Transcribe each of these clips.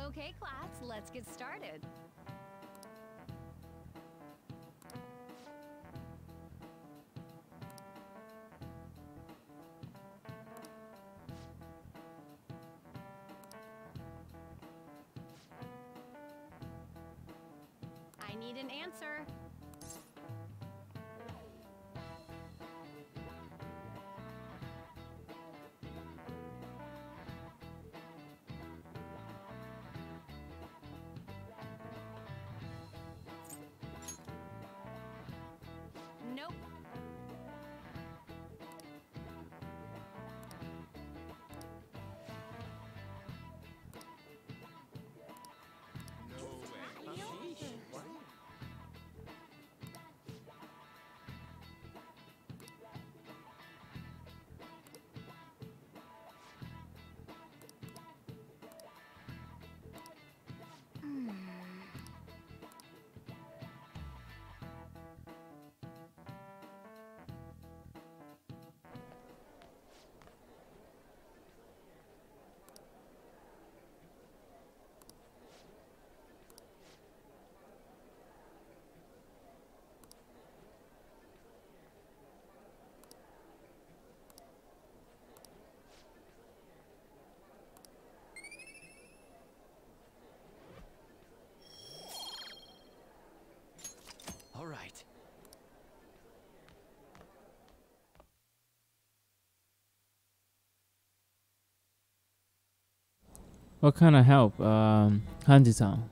Okay, class, let's get started. I need an answer. Nope. All right. What kind of help, Hanji-san?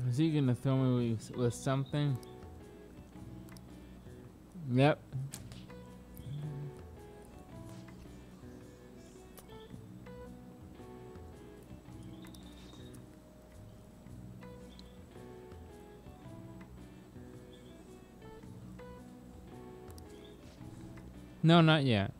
Is he gonna film me with something? Yep. No, not yet.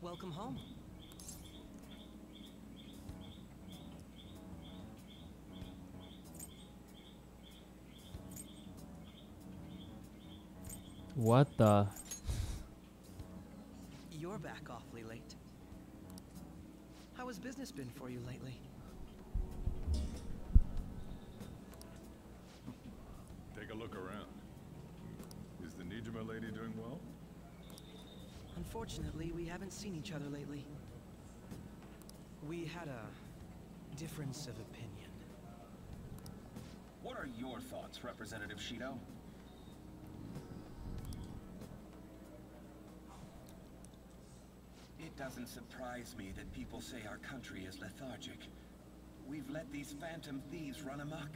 Welcome home. What the? You're back awfully late. How has business been for you lately? Take a look around. Is the Nijima lady doing well? Unfortunately, we haven't seen each other lately. We had a difference of opinion. What are your thoughts, Representative Shido? It doesn't surprise me that people say our country is lethargic. We've let these phantom thieves run amok.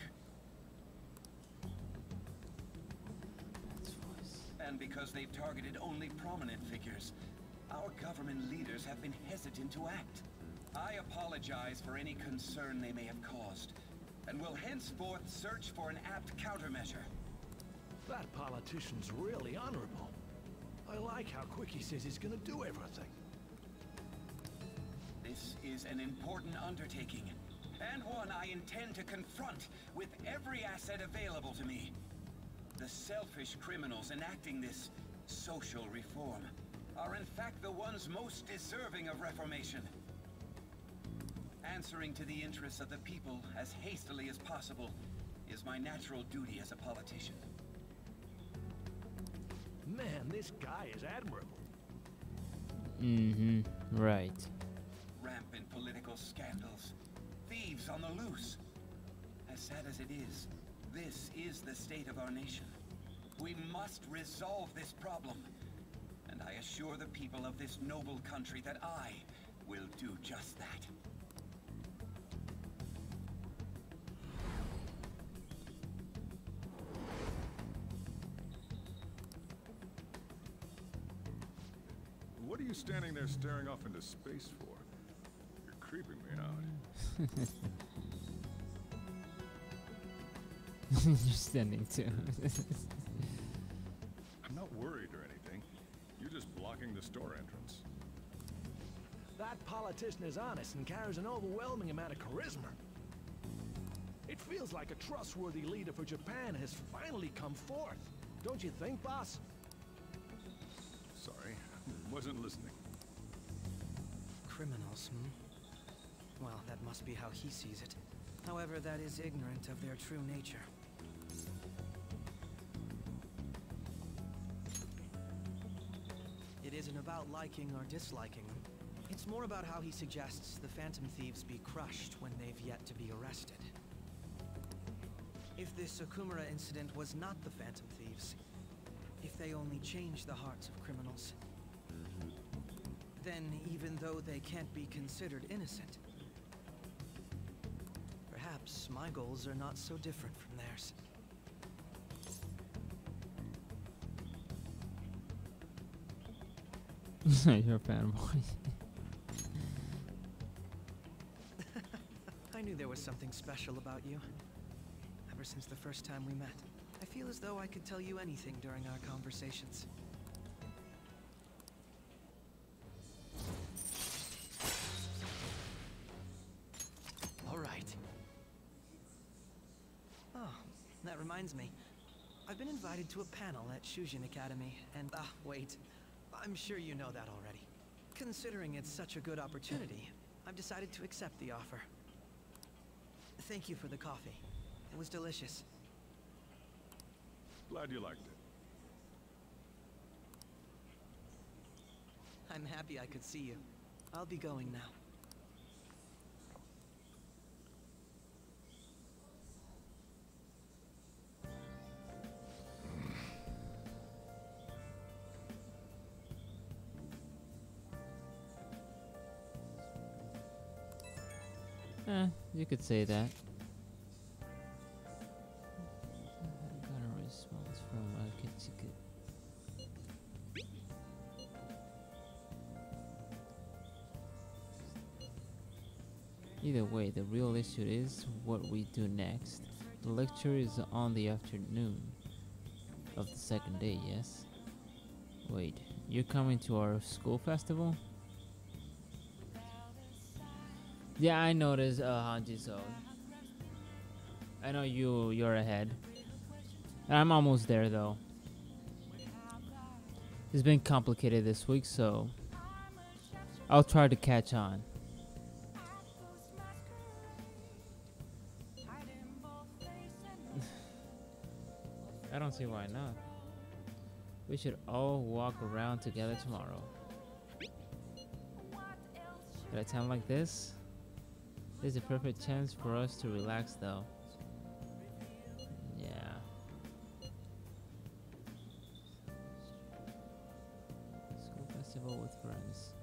And because they've targeted only prominent figures, our government leaders have been hesitant to act. I apologize for any concern they may have caused, and will henceforth search for an apt countermeasure. That politician's really honorable. I like how quick he says he's gonna do everything. This is an important undertaking, and one I intend to confront with every asset available to me. The selfish criminals enacting this social reform are in fact the ones most deserving of reformation. Answering to the interests of the people as hastily as possible is my natural duty as a politician. Man, this guy is admirable. Mm-hmm. Right. Rampant political scandals, thieves on the loose. As sad as it is, this is the state of our nation. We must resolve this problem. And I assure the people of this noble country that I will do just that. What are you standing there staring off into space for? You're creeping me out. You're standing too. I'm not worried or anything. You're just blocking the store entrance. That politician is honest and carries an overwhelming amount of charisma. It feels like a trustworthy leader for Japan has finally come forth. Don't you think, boss? Sorry, wasn't listening. Criminals, Well, that must be how he sees it. However, that is ignorant of their true nature. It isn't about liking or disliking them. It's more about how he suggests the Phantom Thieves be crushed when they've yet to be arrested. If this Okumura incident was not the Phantom Thieves, if they only change the hearts of criminals, then even though they can't be considered innocent, perhaps my goals are not so different from theirs. You're a fanboy. I knew there was something special about you. Ever since the first time we met, I feel as though I could tell you anything during our conversations. All right. Oh, that reminds me. I've been invited to a panel at Shujin Academy, and wait. I'm sure you know that already. Considering it's such a good opportunity, I've decided to accept the offer. Thank you for the coffee. It was delicious. Glad you liked it. I'm happy I could see you. I'll be going now. You could say that. I got a response from Kitsuku. Either way, the real issue is what we do next. The lecture is on the afternoon of the second day, yes? Wait, you're coming to our school festival? Yeah, I noticed, Hanji-so. I know you're ahead. I'm almost there, though. It's been complicated this week, so I'll try to catch on. I don't see why not. We should all walk around together tomorrow. At a time like this, there's a perfect chance for us to relax, though. Yeah. School festival with friends.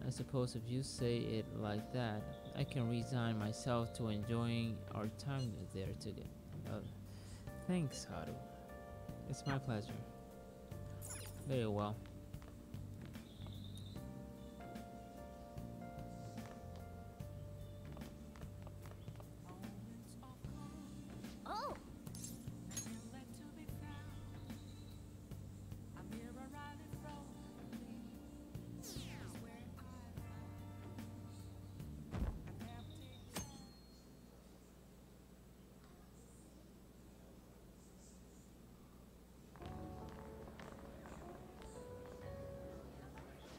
I suppose if you say it like that, I can resign myself to enjoying our time there together. Thanks, Haru. It's my pleasure. Very well. Oh!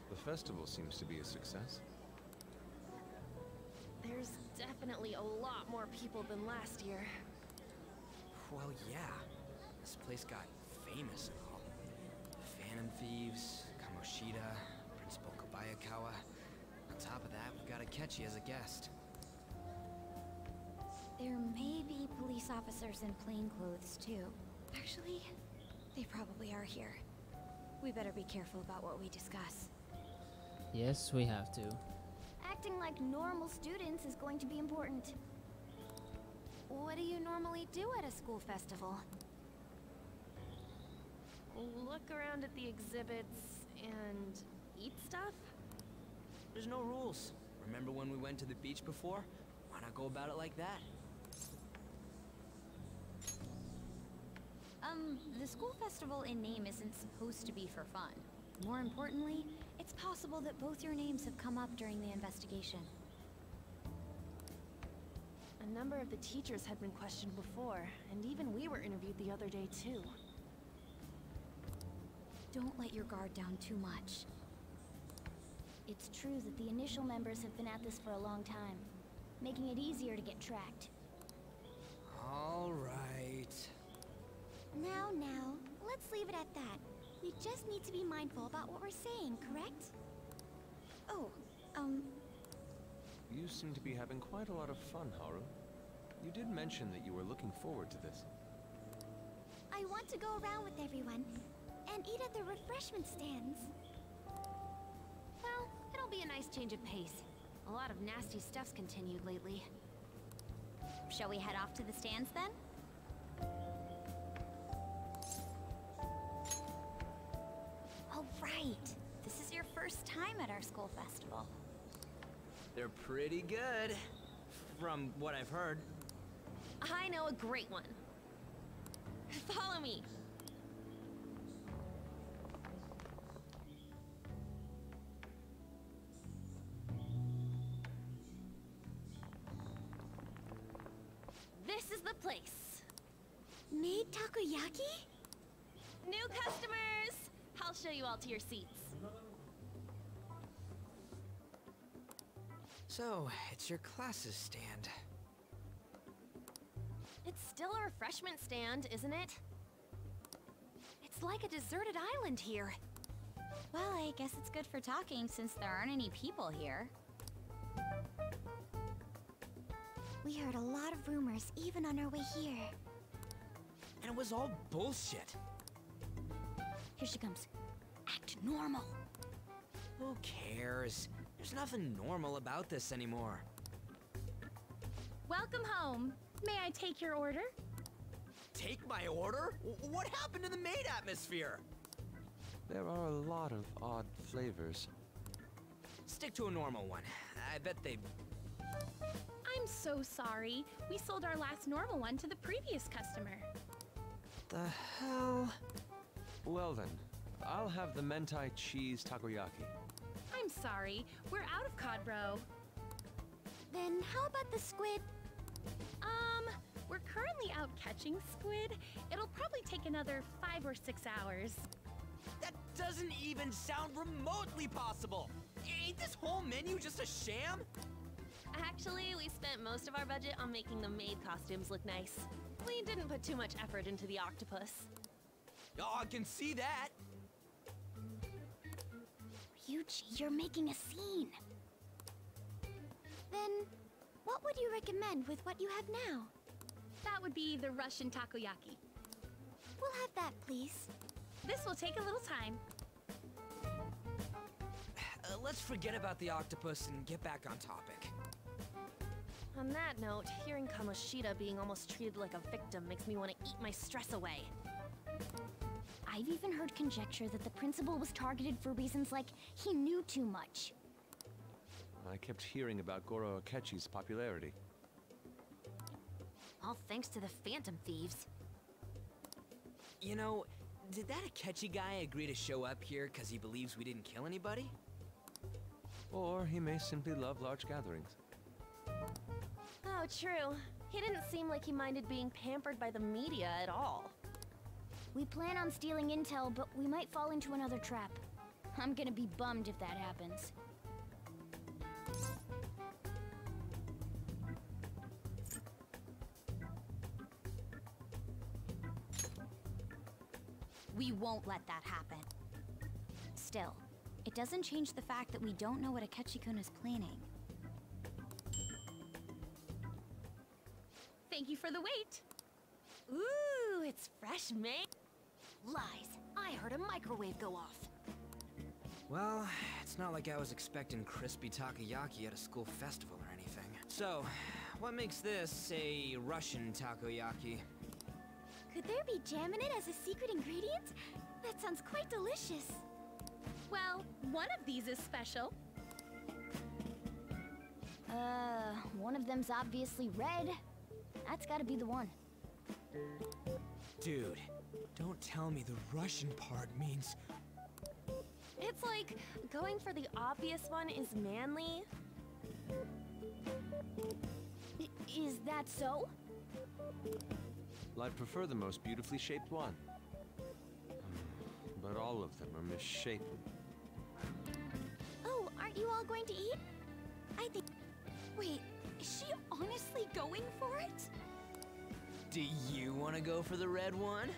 The festival seems to be a success. There's definitely a lot more people than last year. Well, yeah. This place got famous and all. Phantom Thieves, Kamoshida, Principal Kobayakawa. On top of that, we've got Akechi as a guest. There may be police officers in plainclothes, too. Actually, they probably are here. We better be careful about what we discuss. Yes, we have to. Acting like normal students is going to be important. What do you normally do at a school festival? Look around at the exhibits and eat stuff? There's no rules. Remember when we went to the beach before? Why not go about it like that? The school festival in name isn't supposed to be for fun. More importantly, it's possible that both your names have come up during the investigation. A number of the teachers had been questioned before, and even we were interviewed the other day too. Don't let your guard down too much. It's true that the initial members have been at this for a long time, making it easier to get tracked. All right. Now, let's leave it at that. We just need to be mindful about what we're saying, correct? Oh, You seem to be having quite a lot of fun, Haru. You did mention that you were looking forward to this. I want to go around with everyone and eat at the refreshment stands. Well, it'll be a nice change of pace. A lot of nasty stuff's continued lately. Shall we head off to the stands then? All right. This is your first time at our school festival. They're pretty good, from what I've heard. I know a great one. Follow me. This is the place. Made takoyaki? New customers! I'll show you all to your seats. So, it's your class's stand. It's still a refreshment stand, isn't it? It's like a deserted island here. Well, I guess it's good for talking since there aren't any people here. We heard a lot of rumors even on our way here. And it was all bullshit. Here she comes. Act normal. Who cares? There's nothing normal about this anymore. Welcome home. May I take your order? Take my order? What happened to the maid atmosphere? There are a lot of odd flavors. Stick to a normal one. I bet they... I'm so sorry. We sold our last normal one to the previous customer. The hell? Well then, I'll have the mentai cheese takoyaki. I'm sorry. We're out of cod bro. Then how about the squid? We're currently out catching squid. It'll probably take another 5 or 6 hours. That doesn't even sound remotely possible! Ain't this whole menu just a sham? Actually, we spent most of our budget on making the maid costumes look nice. We didn't put too much effort into the octopus. Oh, I can see that! Ryuji, you're making a scene. Then, what would you recommend with what you have now? That would be the Russian takoyaki. We'll have that, please. This will take a little time. Let's forget about the octopus and get back on topic. On that note, hearing Kamoshida being almost treated like a victim makes me want to eat my stress away. I've even heard conjecture that the principal was targeted for reasons like he knew too much. I kept hearing about Goro Akechi's popularity. All thanks to the Phantom Thieves. You know, did that Akechi guy agree to show up here because he believes we didn't kill anybody? Or he may simply love large gatherings. Oh, true. He didn't seem like he minded being pampered by the media at all. We plan on stealing intel, but we might fall into another trap. I'm gonna be bummed if that happens. We won't let that happen. Still, it doesn't change the fact that we don't know what Akechi-kun is planning. Thank you for the wait. Ooh, it's fresh made. Lies. I heard a microwave go off. Well, it's not like I was expecting crispy takoyaki at a school festival or anything. So, what makes this a Russian takoyaki? Could there be jam in it as a secret ingredient? That sounds quite delicious. Well, one of these is special. One of them's obviously red. That's gotta be the one. Dude, don't tell me the Russian part means... It's like going for the obvious one is manly. Is that so? Well, I'd prefer the most beautifully shaped one. But all of them are misshapen. Oh, aren't you all going to eat? I think... Wait, is she honestly going for it? Do you want to go for the red one?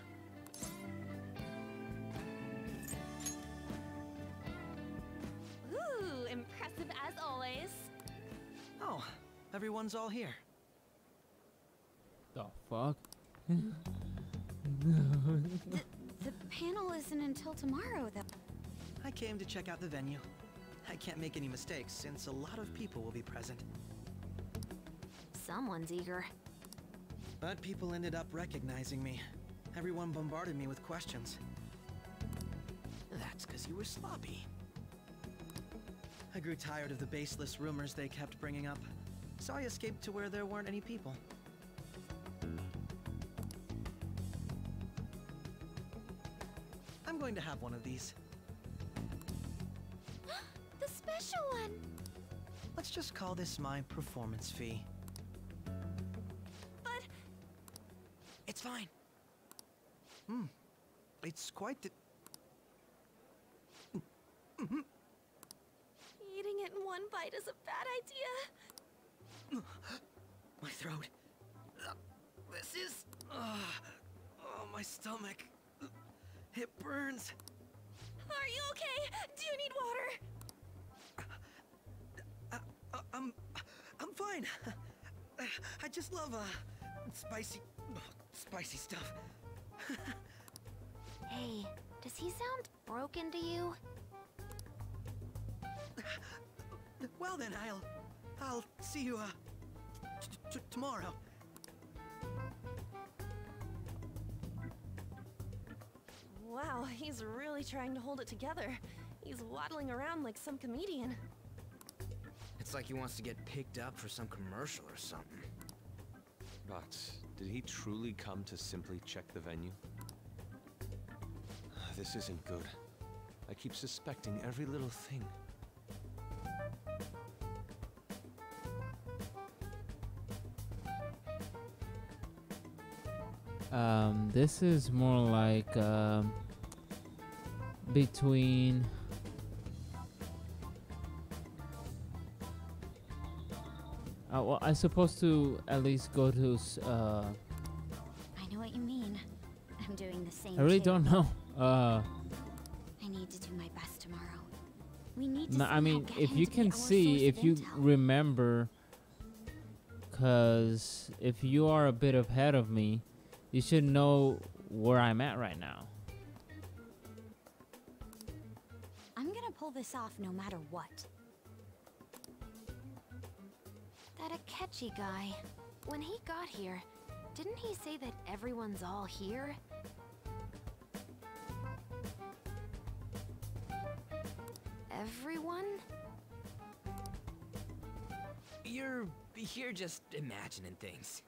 Ooh, impressive as always. Oh, everyone's all here. The fuck? The panel isn't until tomorrow, though. I came to check out the venue. I can't make any mistakes since a lot of people will be present. Someone's eager. But people ended up recognizing me. Everyone bombarded me with questions. That's because you were sloppy. I grew tired of the baseless rumors they kept bringing up, so I escaped to where there weren't any people. I'm going to have one of these. The special one! Let's just call this my performance fee. But It's fine. It's quite the... eating it in one bite is a bad idea. My throat. This is... oh, my stomach. It burns. Are you okay? Do you need water? I'm fine. I just love, spicy stuff. Hey, does he sound broken to you? Well then, I'll see you, tomorrow. Wow, he's really trying to hold it together. He's waddling around like some comedian. It's like he wants to get picked up for some commercial or something. But did he truly come to simply check the venue? This isn't good. I keep suspecting every little thing. This is more like between well, I'm supposed to at least go to I know what you mean. I'm doing the same. I really too. don't know. I need to do my best tomorrow. We need to I mean, somehow get if him you to be can our see, source if of you intel. remember, because if you are a bit ahead of me, you should know where I'm at right now. I'm gonna pull this off no matter what. That Akechi guy, when he got here, didn't he say that everyone's all here? Everyone? You're just imagining things.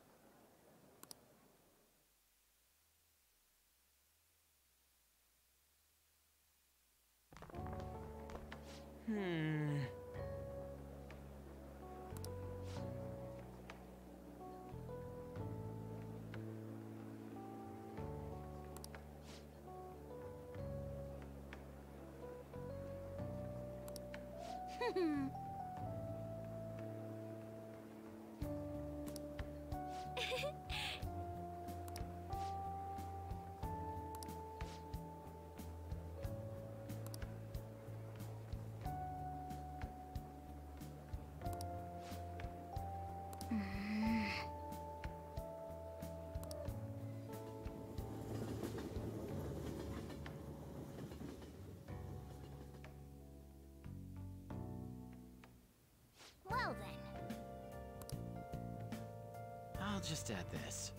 I'll just add this.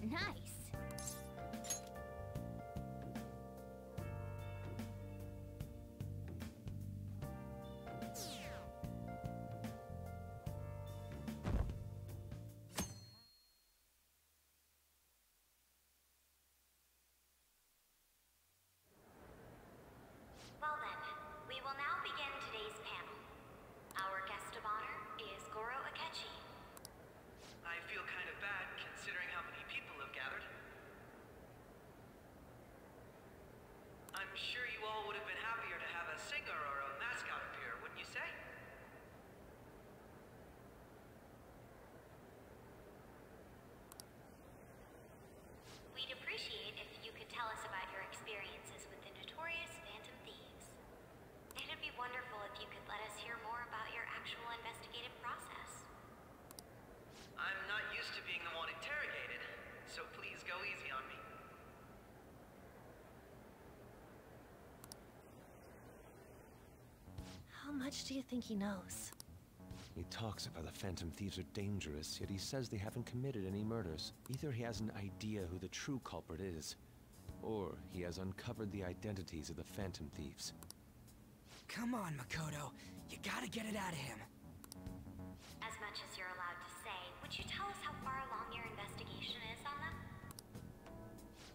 Nice. Well then, we will now begin today's panel. Our guest of honor is Goro Akechi. I feel kind of bad considering how many people have gathered. I'm sure you all would have been happier to have a singer or a mascot appear, wouldn't you say? We'd appreciate if you could tell us about your experiences with the notorious Phantom Thieves. It'd be wonderful if you could let us hear more about your actual investigative process. I'm not used to being the one interrogated, so please go easy on me. How much do you think he knows? He talks about the Phantom Thieves are dangerous, yet he says they haven't committed any murders. Either he has an idea who the true culprit is, or he has uncovered the identities of the Phantom Thieves. Come on, Makoto. You gotta get it out of him. As much as you're allowed to say, would you tell us how far along your investigation is on them?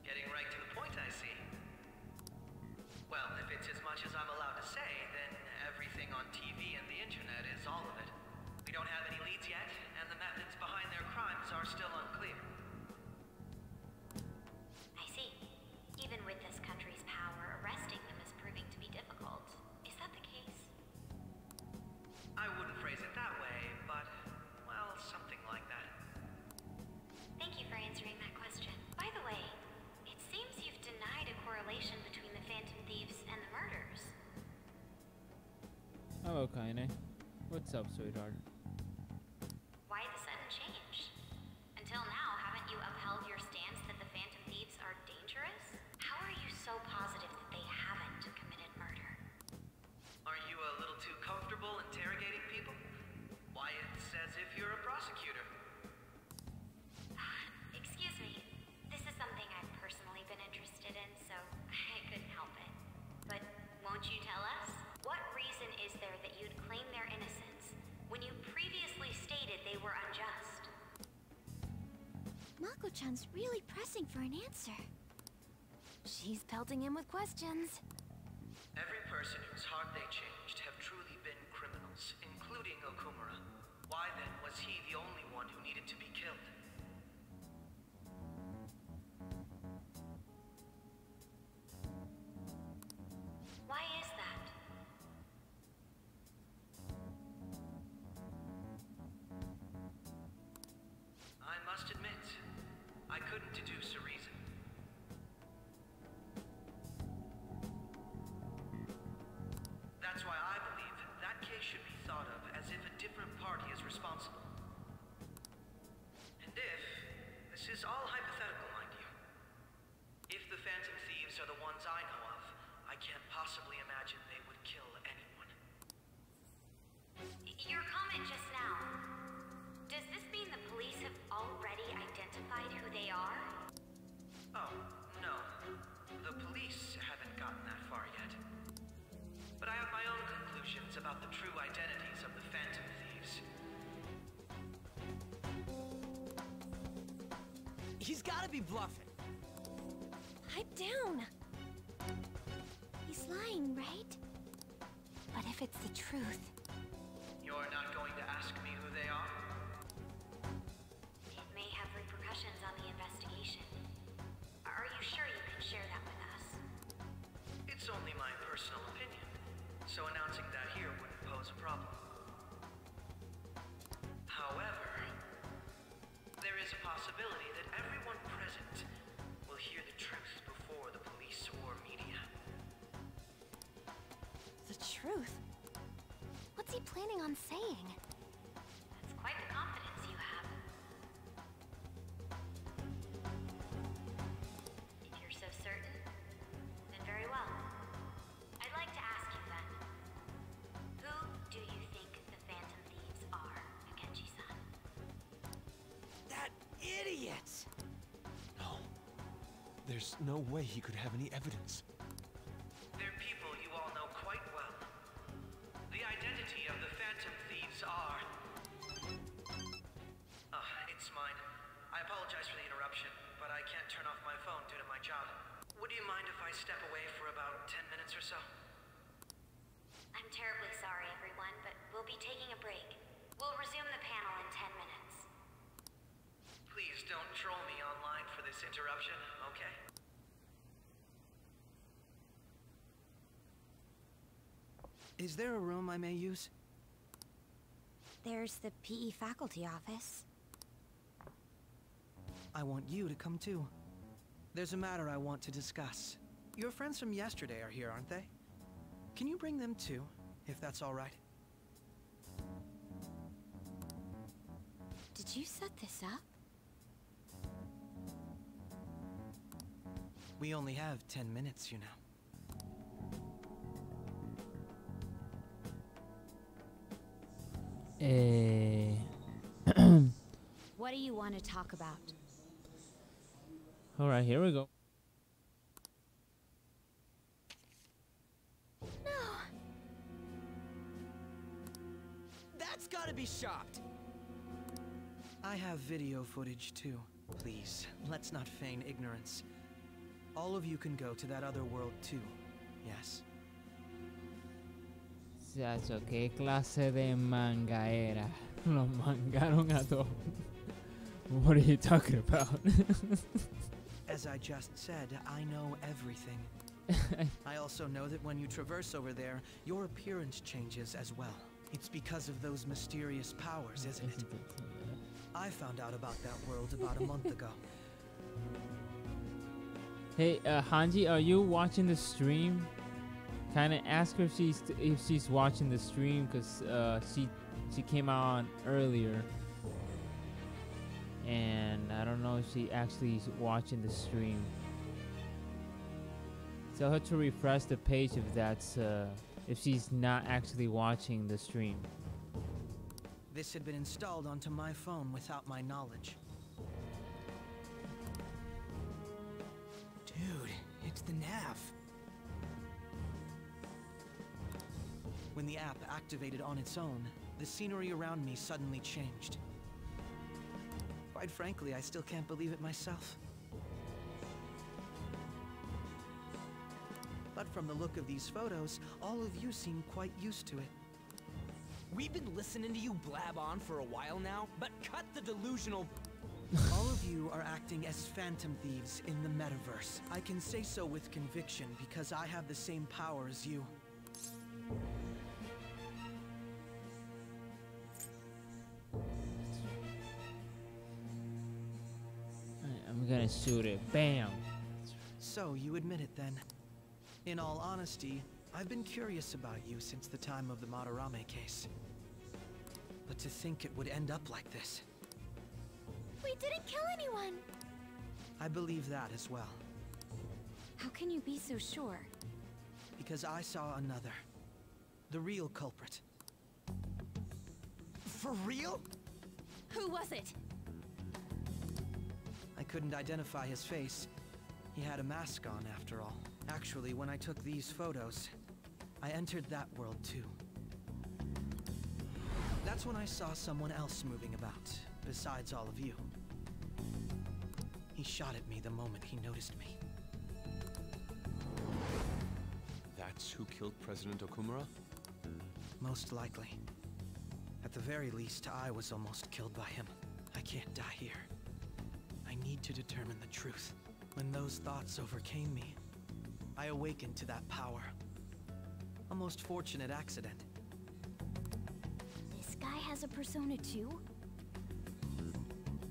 Getting right to the point, I see. Well, if it's as much as I'm allowed to say, then everything on TV and the internet is all of it. We don't have any leads yet, and the methods behind their crimes are still unclear. I see. Even with this country's power, arresting them is proving to be difficult. Is that the case? I wouldn't phrase it that way, but, well, something like that. Thank you for answering that question. By the way, it seems you've denied a correlation between the Phantom Thieves and the murders. Hello, Kaine. What's up, sweetheart? Why the sudden change? Until now, haven't you upheld your stance that the Phantom Thieves are dangerous? How are you so positive that they haven't committed murder? Are you a little too comfortable interrogating people? Why, it's as if you're a prosecutor. Excuse me. This is something I've personally been interested in, so I couldn't help it. But won't you tell us? What reason is there that you'd claim their innocence when you previously stated they were unjust? Mako-chan's really pressing for an answer. She's pelting him with questions. Every person whose heart they changed have truly been criminals, including Okumura. Why then was he the only one who needed to be killed? Why is that? I must admit, I couldn't deduce a reason. That's why I believe that case should be thought of as if a different party is responsible. And if, this is all hypothetical, mind you, if the Phantom Thieves are the ones I know of, I can't possibly imagine they would kill anyone. Your comment just now, does this mean the police have already identified who they are? Oh, no. The police haven't gotten that far yet. But I have my own conclusions about the true identities of the Phantom Thieves. He's gotta be bluffing. Pipe down. He's lying, right? But if it's the truth... You're not going to ask me who they are? It may have repercussions on the investigation. Are you sure you can share that with us? It's only my personal opinion, so announcing that here wouldn't pose a problem. However, there is a possibility that everyone present will hear the truth before the police or media. The truth? What's he planning on saying? That's quite the confidence you have. If you're so certain, then very well. I'd like to ask you then, There's no way he could have any evidence. They're people you all know quite well. The identity of the Phantom Thieves are... it's mine. I apologize for the interruption, but I can't turn off my phone due to my job. Would you mind if I step away for about 10 minutes or so? I'm terribly sorry, everyone, but we'll be taking a break. We'll resume the panel in 10 minutes. Please don't troll me online for this interruption, okay? Is there a room I may use? There's the PE faculty office. I want you to come too. There's a matter I want to discuss. Your friends from yesterday are here, aren't they? Can you bring them too, if that's all right? Did you set this up? We only have 10 minutes, you know. What do you want to talk about? All right, here we go. No. That's gotta be shocked. I have video footage too. Please, let's not feign ignorance. All of you can go to that other world too, yes? Chacho, ¿qué clase de manga era? Los mangaron a todos. What are you talking about? As I just said, I know everything. I also know that when you traverse over there, your appearance changes as well. It's because of those mysterious powers, isn't it? I found out about that world about a month ago. Hey, Hanji, are you watching the stream? Kind of ask her if she's watching the stream, cause she came on earlier, and I don't know if she actually is watching the stream. Tell her to refresh the page if she's not actually watching the stream. This had been installed onto my phone without my knowledge. Dude, it's the nav. When the app activated on its own, the scenery around me suddenly changed. Quite frankly, I still can't believe it myself. But from the look of these photos, all of you seem quite used to it. We've been listening to you blab on for a while now, but cut the delusional... All of you are acting as Phantom Thieves in the metaverse. I can say so with conviction because I have the same power as you. I'm gonna shoot it. Bam! So, you admit it then. In all honesty, I've been curious about you since the time of the Madarame case. But to think it would end up like this. We didn't kill anyone! I believe that as well. How can you be so sure? Because I saw another. The real culprit. For real? Who was it? I couldn't identify his face. He had a mask on, after all. Actually, when I took these photos, I entered that world too. That's when I saw someone else moving about, besides all of you. He shot at me the moment he noticed me. That's who killed President Okumura? Most likely. At the very least, I was almost killed by him. I can't die here. I need to determine the truth. When those thoughts overcame me, I awakened to that power. A most fortunate accident. This guy has a persona too?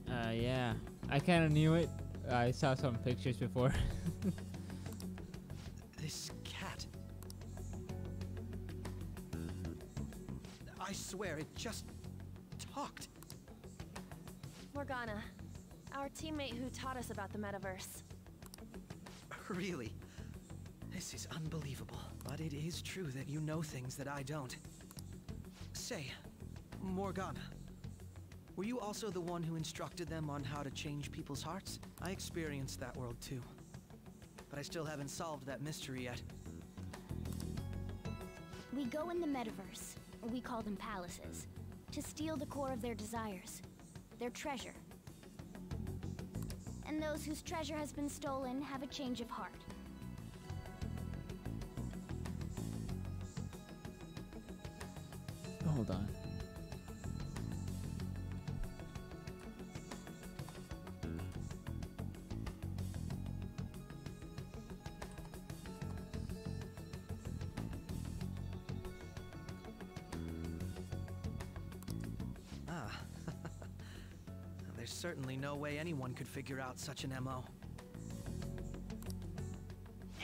Yeah. I kind of knew it. I saw some pictures before. This cat. I swear, it just talked. Morgana, our teammate who taught us about the metaverse. Really? This is unbelievable. But it is true that you know things that I don't. Say, Morgana, were you also the one who instructed them on how to change people's hearts? I experienced that world too. but I still haven't solved that mystery yet. We go in the metaverse, or we call them palaces, to steal the core of their desires, their treasure. And those whose treasure has been stolen have a change of heart. Hold on. There's certainly no way anyone could figure out such an MO.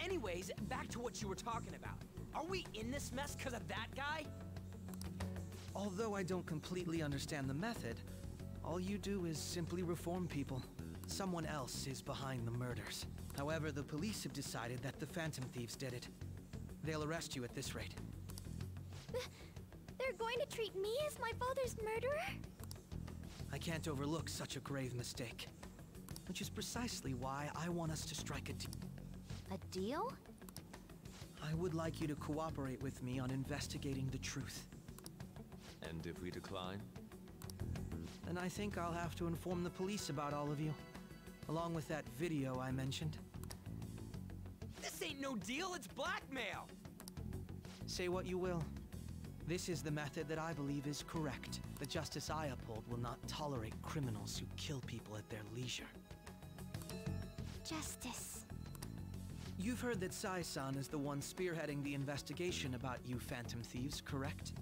Anyways, back to what you were talking about. Are we in this mess because of that guy? Although I don't completely understand the method, all you do is simply reform people. Someone else is behind the murders. However, the police have decided that the Phantom Thieves did it. They'll arrest you at this rate. They're going to treat me as my father's murderer? I can't overlook such a grave mistake. Which is precisely why I want us to strike a deal. A deal? I would like you to cooperate with me on investigating the truth. And if we decline? Then I think I'll have to inform the police about all of you. Along with that video I mentioned. This ain't no deal, it's blackmail! Say what you will. This is the method that I believe is correct. The justice I uphold will not tolerate criminals who kill people at their leisure. Justice. You've heard that Sai-san is the one spearheading the investigation about you Phantom Thieves, correct?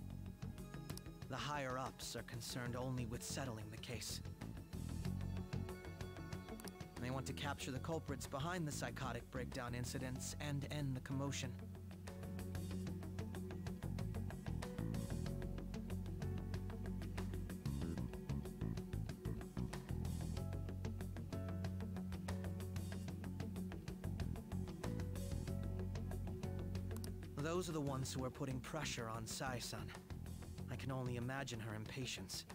The higher-ups are concerned only with settling the case. They want to capture the culprits behind the psychotic breakdown incidents and end the commotion. Those are the ones who are putting pressure on Sai-san. I can only imagine her impatience.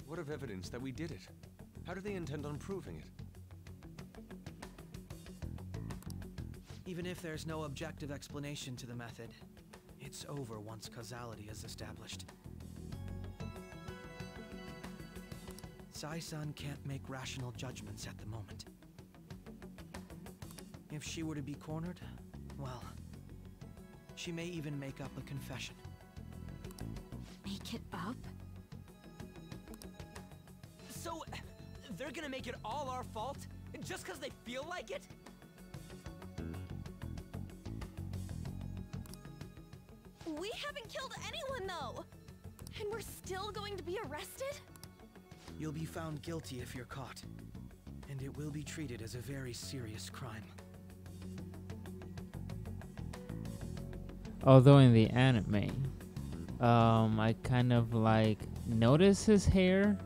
What of evidence that we did it? How do they intend on proving it? Even if there's no objective explanation to the method, it's over once causality is established. Sai-san can't make rational judgments at the moment. If she were to be cornered, well, she may even make up a confession. Make it up? So, they're gonna make it all our fault? Just because they feel like it? We haven't killed anyone, though! And we're still going to be arrested? You'll be found guilty if you're caught, and it will be treated as a very serious crime. Although in the anime, I kind of like noticed his hair.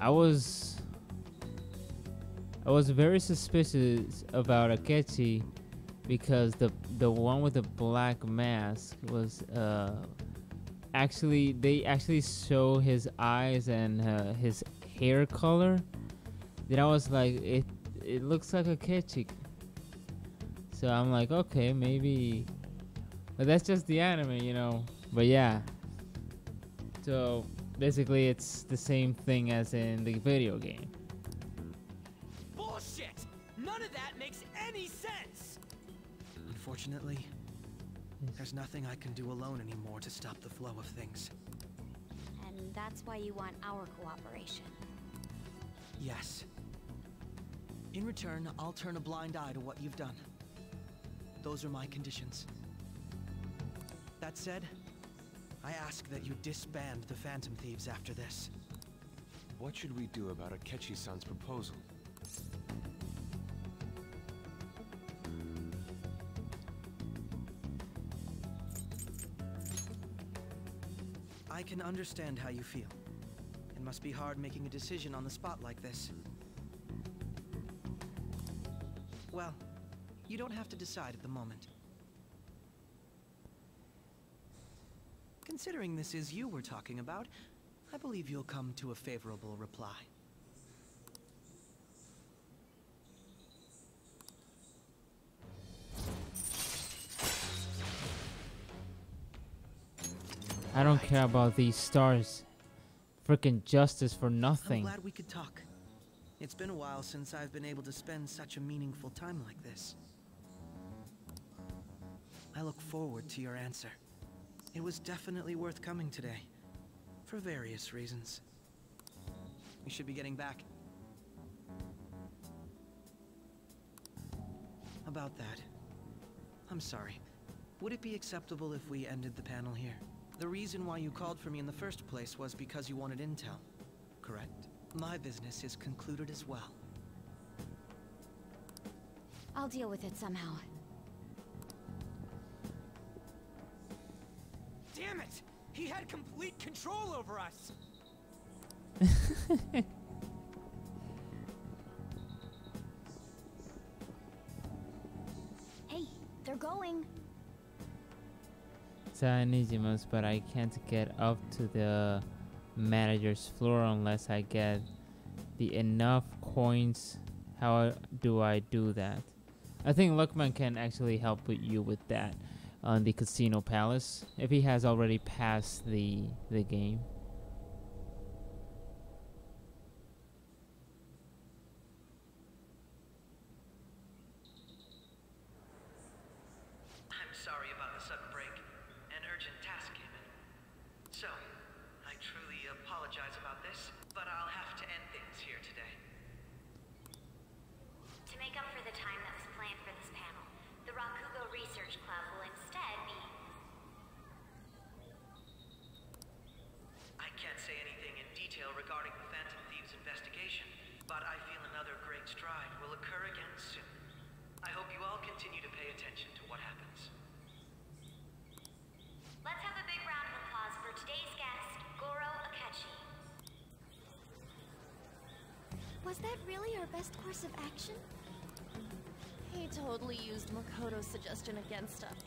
I was very suspicious about Akechi because the one with the black mask was actually, they actually show his eyes and his hair color. Then I was like, it looks like Akechi. So I'm like, okay, maybe, but that's just the anime, you know. But yeah, so basically it's the same thing as in the video game. Bullshit! None of that makes any sense! Unfortunately, there's nothing I can do alone anymore to stop the flow of things. And that's why you want our cooperation. Yes. In return, I'll turn a blind eye to what you've done. Those are my conditions. That said, I ask that you disband the Phantom Thieves after this. What should we do about Akechi-san's proposal? I can understand how you feel. It must be hard making a decision on the spot like this. Well, you don't have to decide at the moment. Considering this is you we're talking about, I believe you'll come to a favorable reply. I don't care about these stars. Frickin' justice for nothing. I'm glad we could talk. It's been a while since I've been able to spend such a meaningful time like this. I look forward to your answer. It was definitely worth coming today, for various reasons. We should be getting back. About that, I'm sorry. Would it be acceptable if we ended the panel here? The reason why you called for me in the first place was because you wanted intel, correct? My business is concluded as well. I'll deal with it somehow. Damn it! He had complete control over us! Hey, they're going. So I need you most, but I can't get up to the manager's floor unless I get the enough coins. How do I do that? I think Luckman can actually help you with that on the Casino Palace if he has already passed the game. I'm sorry about the sudden break. An urgent task came in. So, I truly apologize about this, but I'll have to end things here today. To make up for the time that was planned for this panel, the Rakugo Research Club will instead be... I can't say anything in detail regarding the Phantom Thieves investigation, but I feel another great stride will occur again soon. I hope you all continue to pay attention to what happens. Let's have a big round of applause for today's guest, Goro Akechi. Was that really our best course of action? He totally used Makoto's suggestion against us.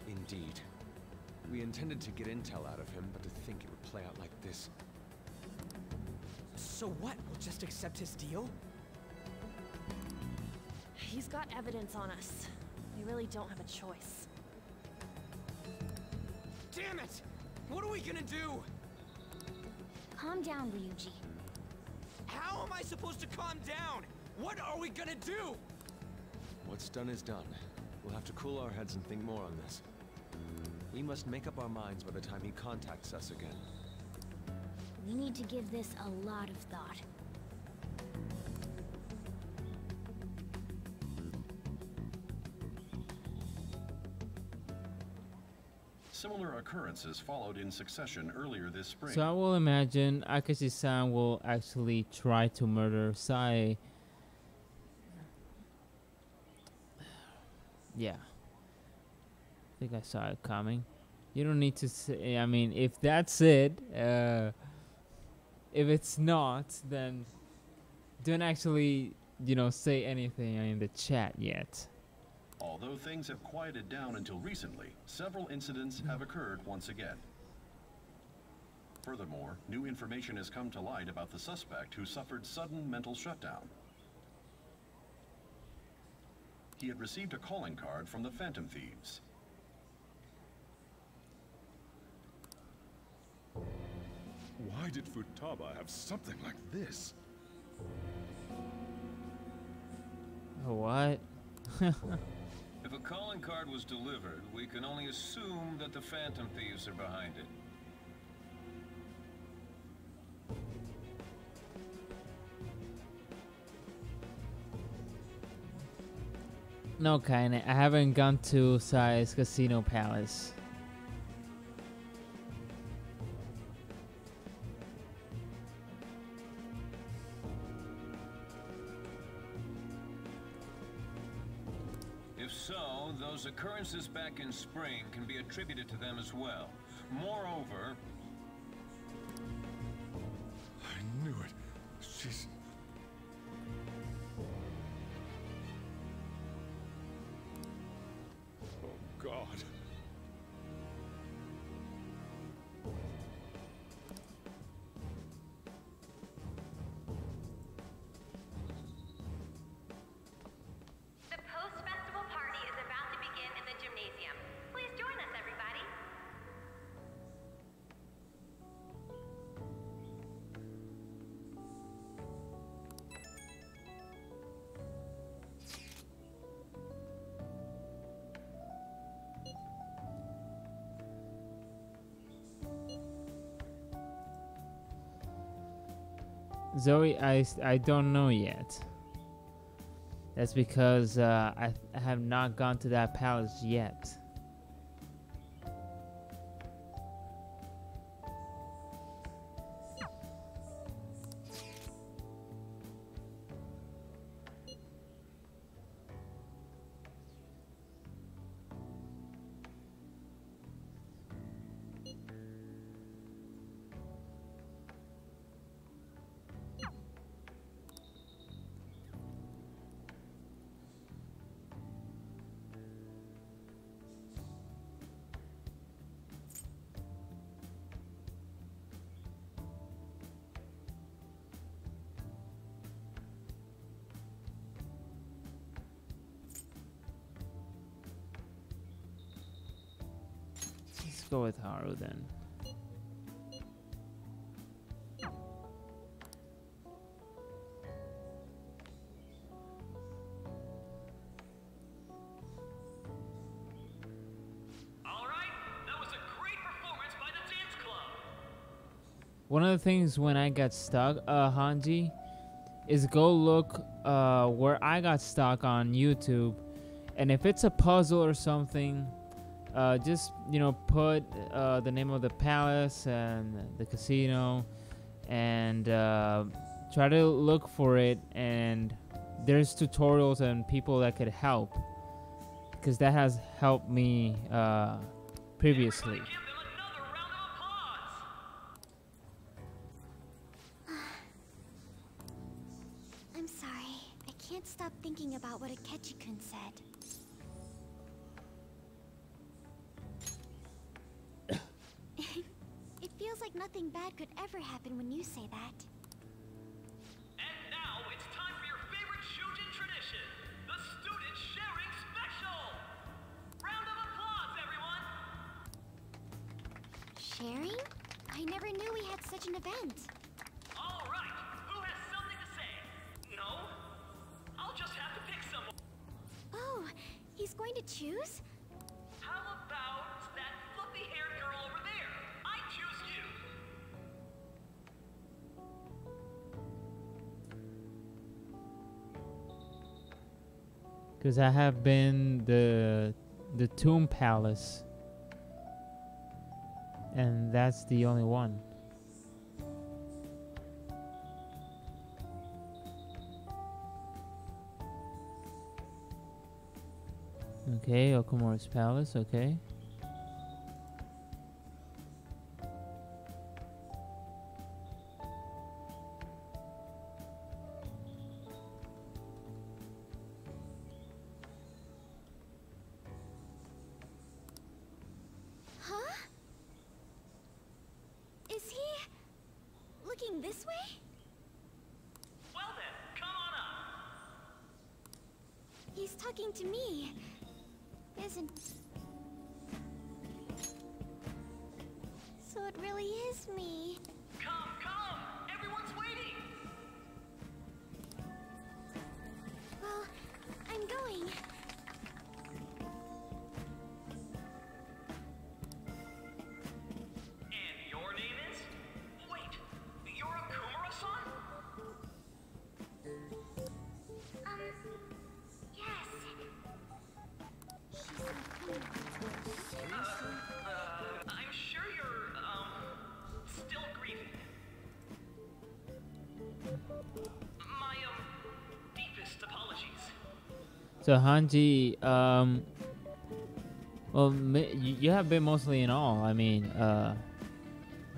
Indeed. We intended to get intel out of him, but to think it would play out like this. So what? We'll just accept his deal? He's got evidence on us. We really don't have a choice. Damn it! What are we gonna do? Calm down, Ryuji. How am I supposed to calm down? What are we gonna do? What's done is done. We'll have to cool our heads and think more on this. We must make up our minds by the time he contacts us again. We need to give this a lot of thought. Similar occurrences followed in succession earlier this spring. So I will imagine Akashi-san will actually try to murder Sai. Yeah. I think I saw it coming. You don't need to say, I mean, if that's it, if it's not, then don't actually, you know, say anything in the chat yet. Although things have quieted down until recently, several incidents have occurred once again. Furthermore, new information has come to light about the suspect who suffered sudden mental shutdown. He had received a calling card from the Phantom Thieves. Why did Futaba have something like this? What? If a calling card was delivered, we can only assume that the Phantom Thieves are behind it. No, kinda. I haven't gone to Sai's Casino Palace. If so, those occurrences back in spring can be attributed to them as well. Moreover... I knew it. She's... Oh, God. Zoe, I don't know yet. That's because I have not gone to that palace yet. Let's go with Haru then. One of the things when I got stuck, Hanji, is go look where I got stuck on YouTube, and if it's a puzzle or something, just put the name of the palace and the casino, and try to look for it. And there's tutorials and people that could help, because that has helped me previously. Stop thinking about what Akechi-kun said. It feels like nothing bad could ever happen when you say that. And now it's time for your favorite Shujin tradition, the Student Sharing Special! Round of applause, everyone! Sharing? I never knew we had such an event. All right, who has something to say? No? I'll just have to pick someone. Oh, he's going to choose? How about that fluffy-haired girl over there? I choose you. Because I have been the Tomb Palace, and that's the only one. Okay, Okumura's Palace, okay. Huh? Is he looking this way? Well then, come on up. He's talking to me. Isn't... So it really is me. Come, come! Everyone's waiting! Well, I'm going. And your name is? Wait, you're Okumura-san? Yes. I'm sure you're, still grieving. My, deepest apologies. So Hanji, well, you have been mostly in all. I mean,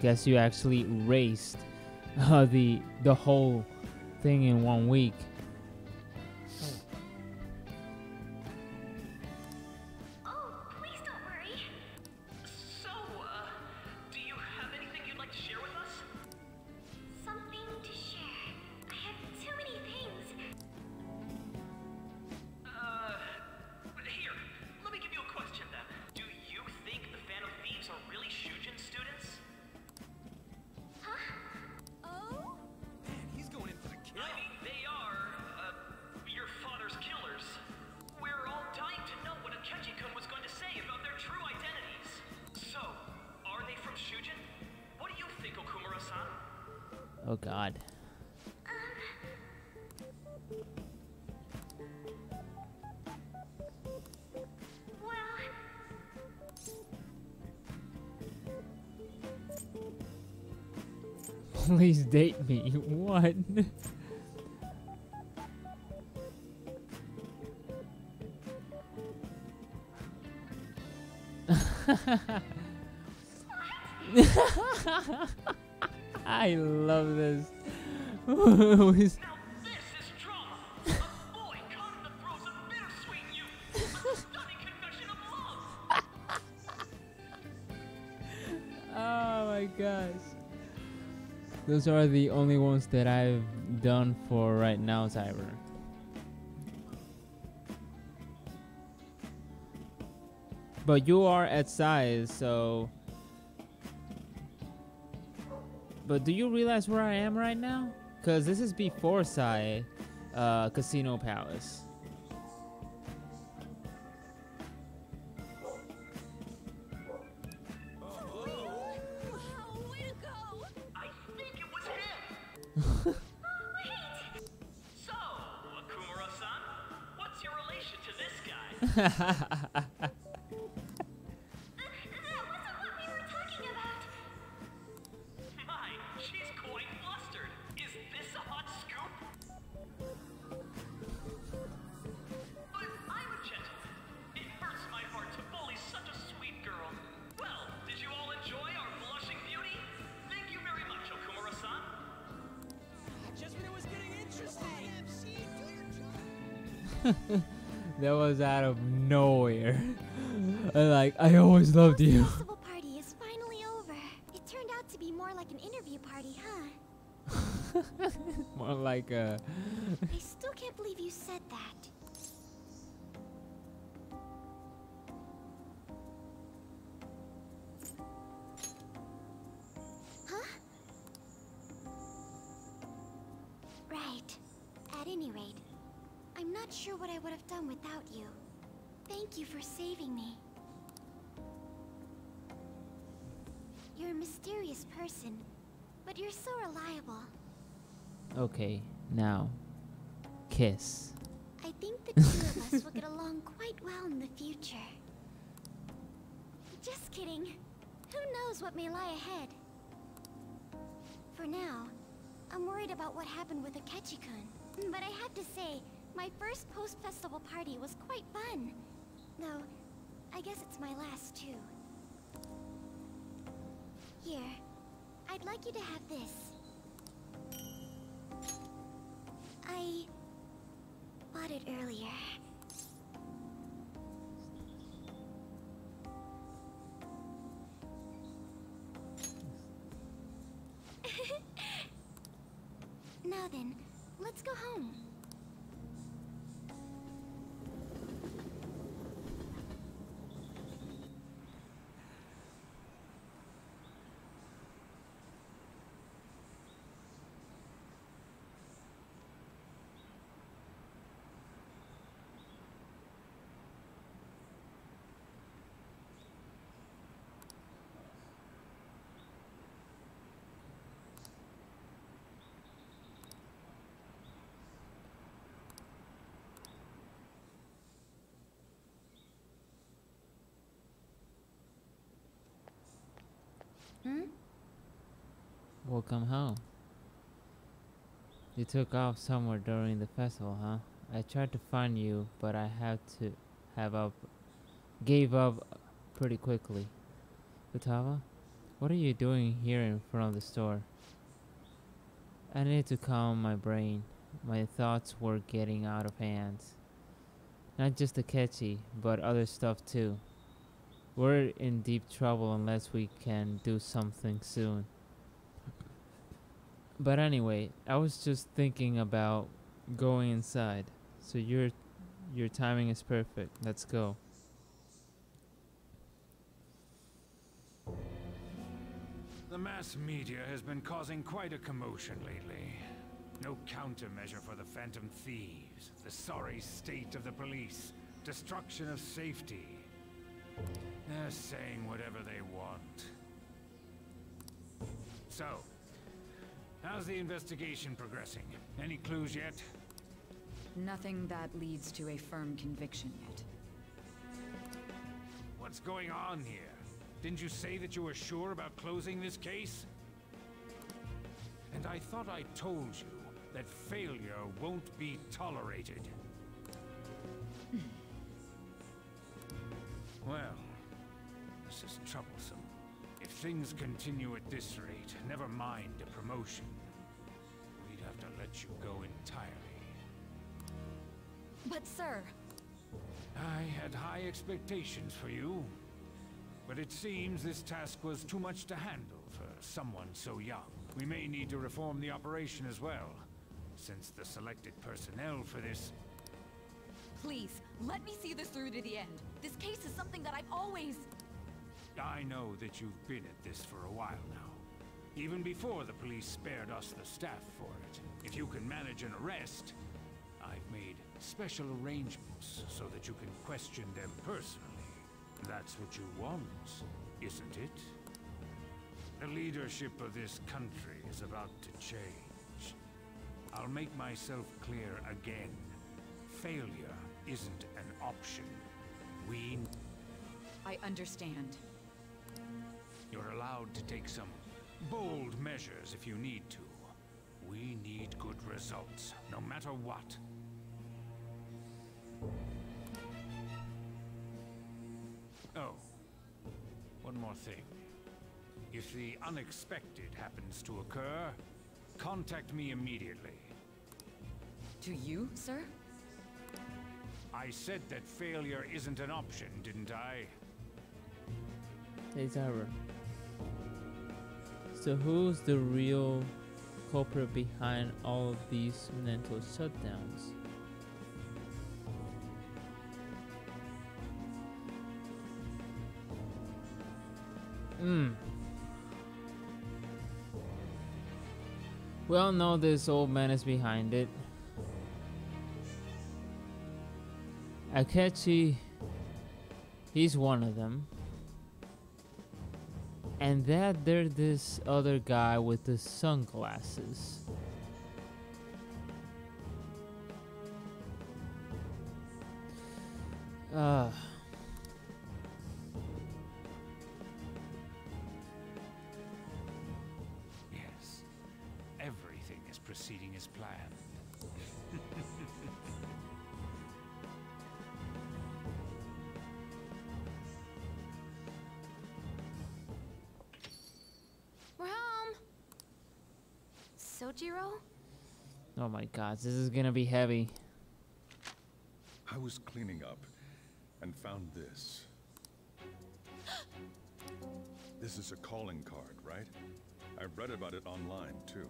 guess you actually erased the whole thing in 1 week. Oh, please don't worry. So, do you have anything you'd like to share with us? Something to share. I have too many things. Here, let me give you a question then. Do you think the Phantom Thieves are really Shujin students? Huh? Oh? Man, he's going in for the kill. I mean, they are, your father's killers. We're all dying to know what Akechi-kun was going to say about their true identities. So, are they from Shujin? What do you think, Okumura-san? Oh God. Please date me. What? I love this. Now this is drama. A boy caught in the throes of bittersweet youth. A stunning confession of love. Oh my gosh. Those are the only ones that I've done for right now, Cyber. But you are at size, so... But do you realize where I am right now? Because this is before Sai, Casino Palace. So, Akumura-san, what's your relation to this guy? That wasn't what we were talking about. My, she's quite flustered. Is this a hot scoop? But I'm a gentleman. It hurts my heart to bully such a sweet girl. Well, did you all enjoy our blushing beauty? Thank you very much, Okumura-san. Just when it was getting interesting. That was out of nowhere. I always loved you. The festival party is finally over. It turned out to be more like an interview party, huh? More like a... I still can't believe you said that. Huh? Right. At any rate, I'm not sure what I would have done without you. Thank you for saving me. You're a mysterious person, but you're so reliable. Okay, now, kiss. I think the two of us will get along quite well in the future. Just kidding. Who knows what may lie ahead? For now, I'm worried about what happened with Akechi-kun. But I have to say, my first post-festival party was quite fun. Though, I guess it's my last too. Here, I'd like you to have this. I bought it earlier. Now then, let's go home. Welcome home. You took off somewhere during the festival, huh? I tried to find you, but I gave up pretty quickly. Futaba, what are you doing here in front of the store? I needed to calm my brain. My thoughts were getting out of hand. Not just Akechi, but other stuff too. We're in deep trouble unless we can do something soon. But anyway, I was just thinking about going inside. So your timing is perfect. Let's go. The mass media has been causing quite a commotion lately. No countermeasure for the Phantom Thieves, the sorry state of the police, destruction of safety. They're saying whatever they want. So, how's the investigation progressing? Any clues yet? Nothing that leads to a firm conviction yet. What's going on here? Didn't you say that you were sure about closing this case? And I thought I told you that failure won't be tolerated. Well, this is troublesome. If things continue at this rate, never mind a promotion. We'd have to let you go entirely. But sir... I had high expectations for you. But it seems this task was too much to handle for someone so young. We may need to reform the operation as well, since the selected personnel for this... Please, let me see this through to the end. This case is something that I've always... I know that you've been at this for a while now. Even before the police spared us the staff for it. If you can manage an arrest, I've made special arrangements so that you can question them personally. That's what you want, isn't it? The leadership of this country is about to change. I'll make myself clear again. Failure isn't an option. I understand. You're allowed to take some bold measures if you need to. We need good results, no matter what. Oh, one more thing. If the unexpected happens to occur, contact me immediately. To you, sir? I said that failure isn't an option, didn't I? Hey Zara. So who's the real culprit behind all of these mental shutdowns? We all know this old man is behind it. Akechi, he's one of them. And that there's this other guy with the sunglasses. Yes, everything is proceeding as planned. We're home. Sojiro? Oh my god, this is gonna be heavy. I was cleaning up and found this. This is a calling card, right? I read about it online, too.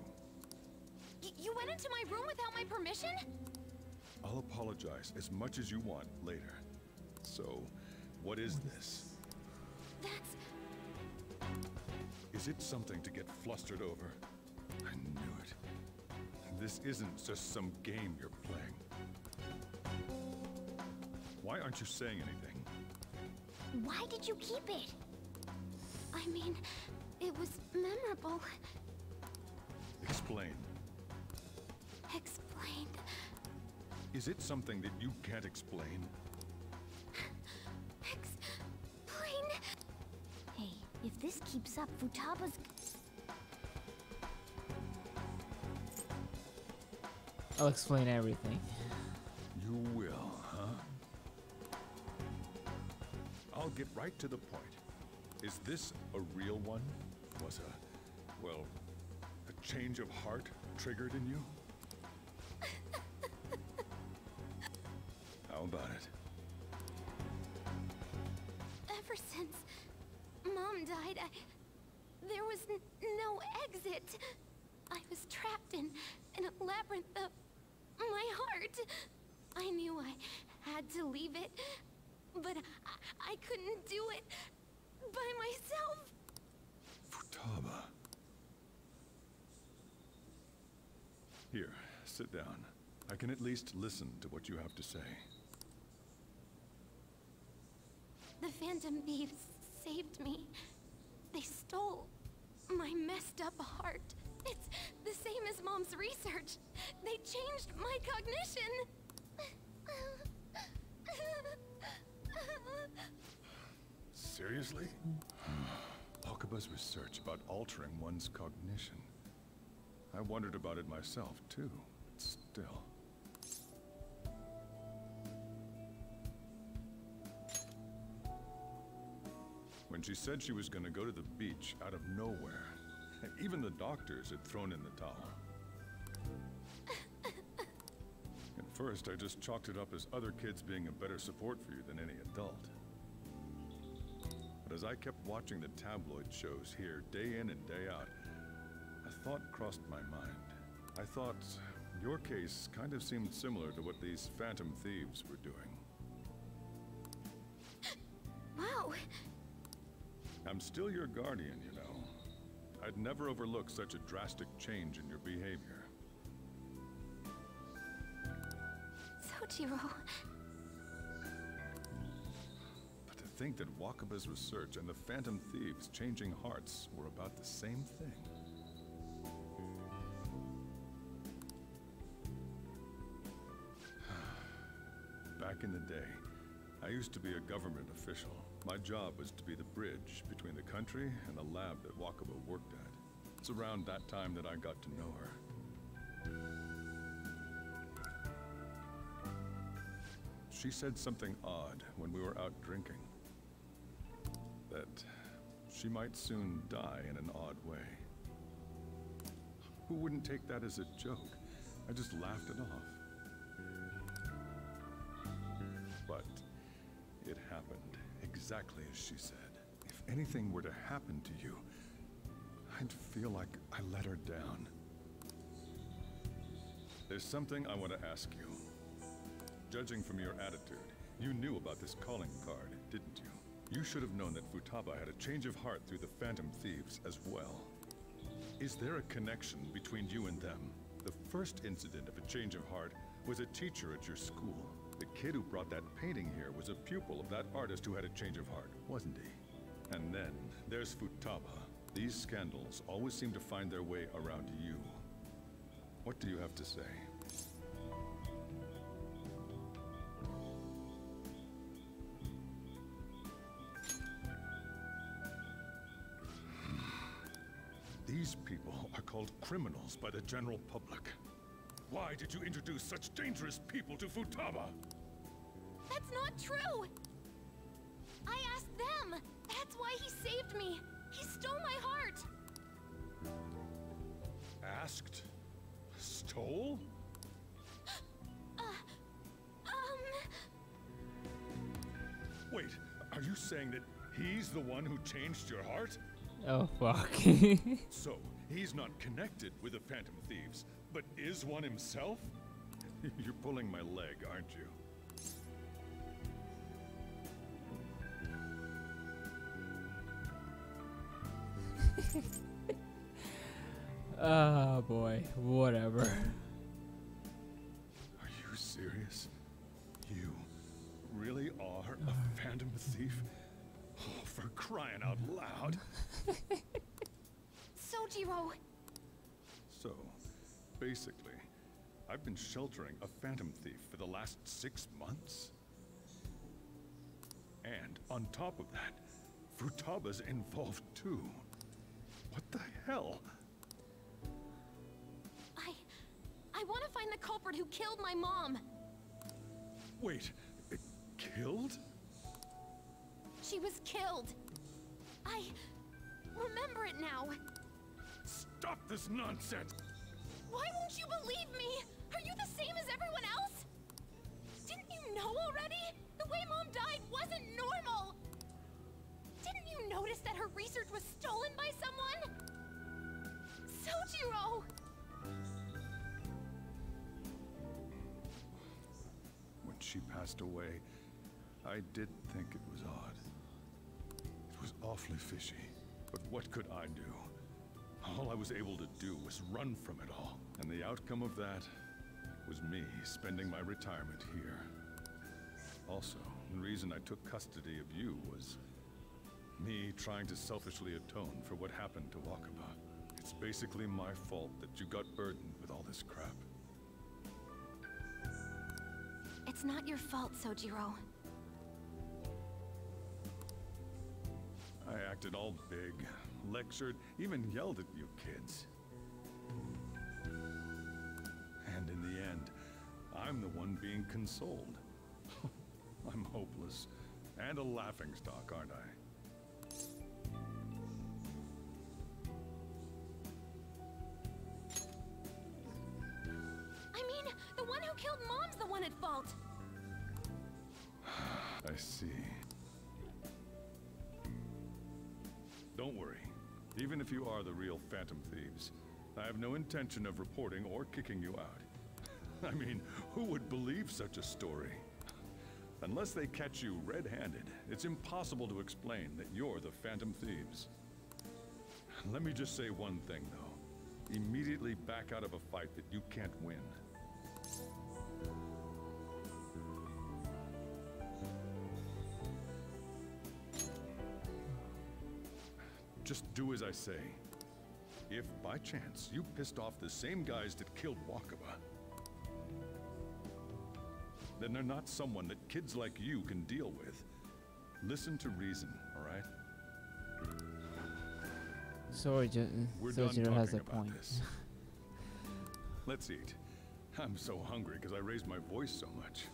You went into my room without my permission? I'll apologize as much as you want later. So, what is this? That's... Is it something to get flustered over? I knew it. This isn't just some game you're playing. Why aren't you saying anything? Why did you keep it? I mean, it was memorable. Explain. Explain. Is it something that you can't explain? Explain. Hey, if this keeps up, Futaba's... I'll explain everything. You will, huh? I'll get right to the point. Is this a real one? Was well, a change of heart triggered in you? How about it? Ever since Mom died, there was no exit. I was trapped in a labyrinth of my heart. I knew I had to leave it, but I couldn't do it by myself. Futaba. Here, sit down. I can at least listen to what you have to say. The Phantom Thieves saved me. They stole my messed up heart. It's the same as Mom's research. They changed my cognition. Seriously? Wakaba's research about altering one's cognition. I wondered about it myself, too. Still. When she said she was going to go to the beach out of nowhere, even the doctors had thrown in the towel. At first, I just chalked it up as other kids being a better support for you than any adult. But as I kept watching the tabloid shows here, day in and day out, a thought crossed my mind. I thought your case kind of seemed similar to what these Phantom Thieves were doing. Wow. I'm still your guardian, you know. I'd never overlook such a drastic change in your behavior. Sojiro. But to think that Wakaba's research and the Phantom Thieves changing hearts were about the same thing. Back in the day, I used to be a government official. My job was to be the bridge between the country and the lab that Wakaba worked at. It's around that time that I got to know her. She said something odd when we were out drinking. That she might soon die in an odd way. Who wouldn't take that as a joke? I just laughed it off. But it happened exactly as she said. If anything were to happen to you, I'd feel like I let her down. There's something I want to ask you. Judging from your attitude, you knew about this calling card, didn't you? You should have known that Futaba had a change of heart through the Phantom Thieves as well. Is there a connection between you and them? The first incident of a change of heart was a teacher at your school. The kid who brought that painting here was a pupil of that artist who had a change of heart, wasn't he? And then, there's Futaba. These scandals always seem to find their way around you. What do you have to say? These people are called criminals by the general public. Why did you introduce such dangerous people to Futaba? That's not true! I asked them! That's why he saved me! He stole my heart! Asked? Stole? Wait, are you saying that he's the one who changed your heart? Oh, fuck. So, he's not connected with the Phantom Thieves, but is one himself? You're pulling my leg, aren't you? Oh boy, whatever. Are you serious? You really are a Phantom Thief? Oh, for crying out loud. Sojiro! So, basically, I've been sheltering a Phantom Thief for the last 6 months? And on top of that, Futaba's involved too. What the hell? I want to find the culprit who killed my mom! Wait, killed? She was killed! I remember it now! Stop this nonsense! Why won't you believe me? Are you the same as everyone else? Didn't you know already? The way Mom died wasn't normal! Didn't you notice that her research was stolen by someone? Sojiro! When she passed away, I did think it was odd. It was awfully fishy. But what could I do? All I was able to do was run from it all. And the outcome of that was me spending my retirement here. Also, the reason I took custody of you was me trying to selfishly atone for what happened to Wakaba. It's basically my fault that you got burdened with all this crap. It's It's not your fault, Sojiro. I acted all big, lectured, even yelled at you kids. And in the end, I'm the one being consoled. I'm hopeless and a laughingstock, aren't I? I mean, the one who killed Mom's the one at fault. I see. Don't worry. Even if you are the real Phantom Thieves, I have no intention of reporting or kicking you out. I mean, who would believe such a story? Unless they catch you red-handed, it's impossible to explain that you're the Phantom Thieves. Let me just say one thing, though. Immediately back out of a fight that you can't win. Just do as I say. If, by chance, you pissed off the same guys that killed Wakaba, then they're not someone that kids like you can deal with. Listen to reason, all right? Sorry, Sojiro has a point. Let's eat. I'm so hungry because I raised my voice so much.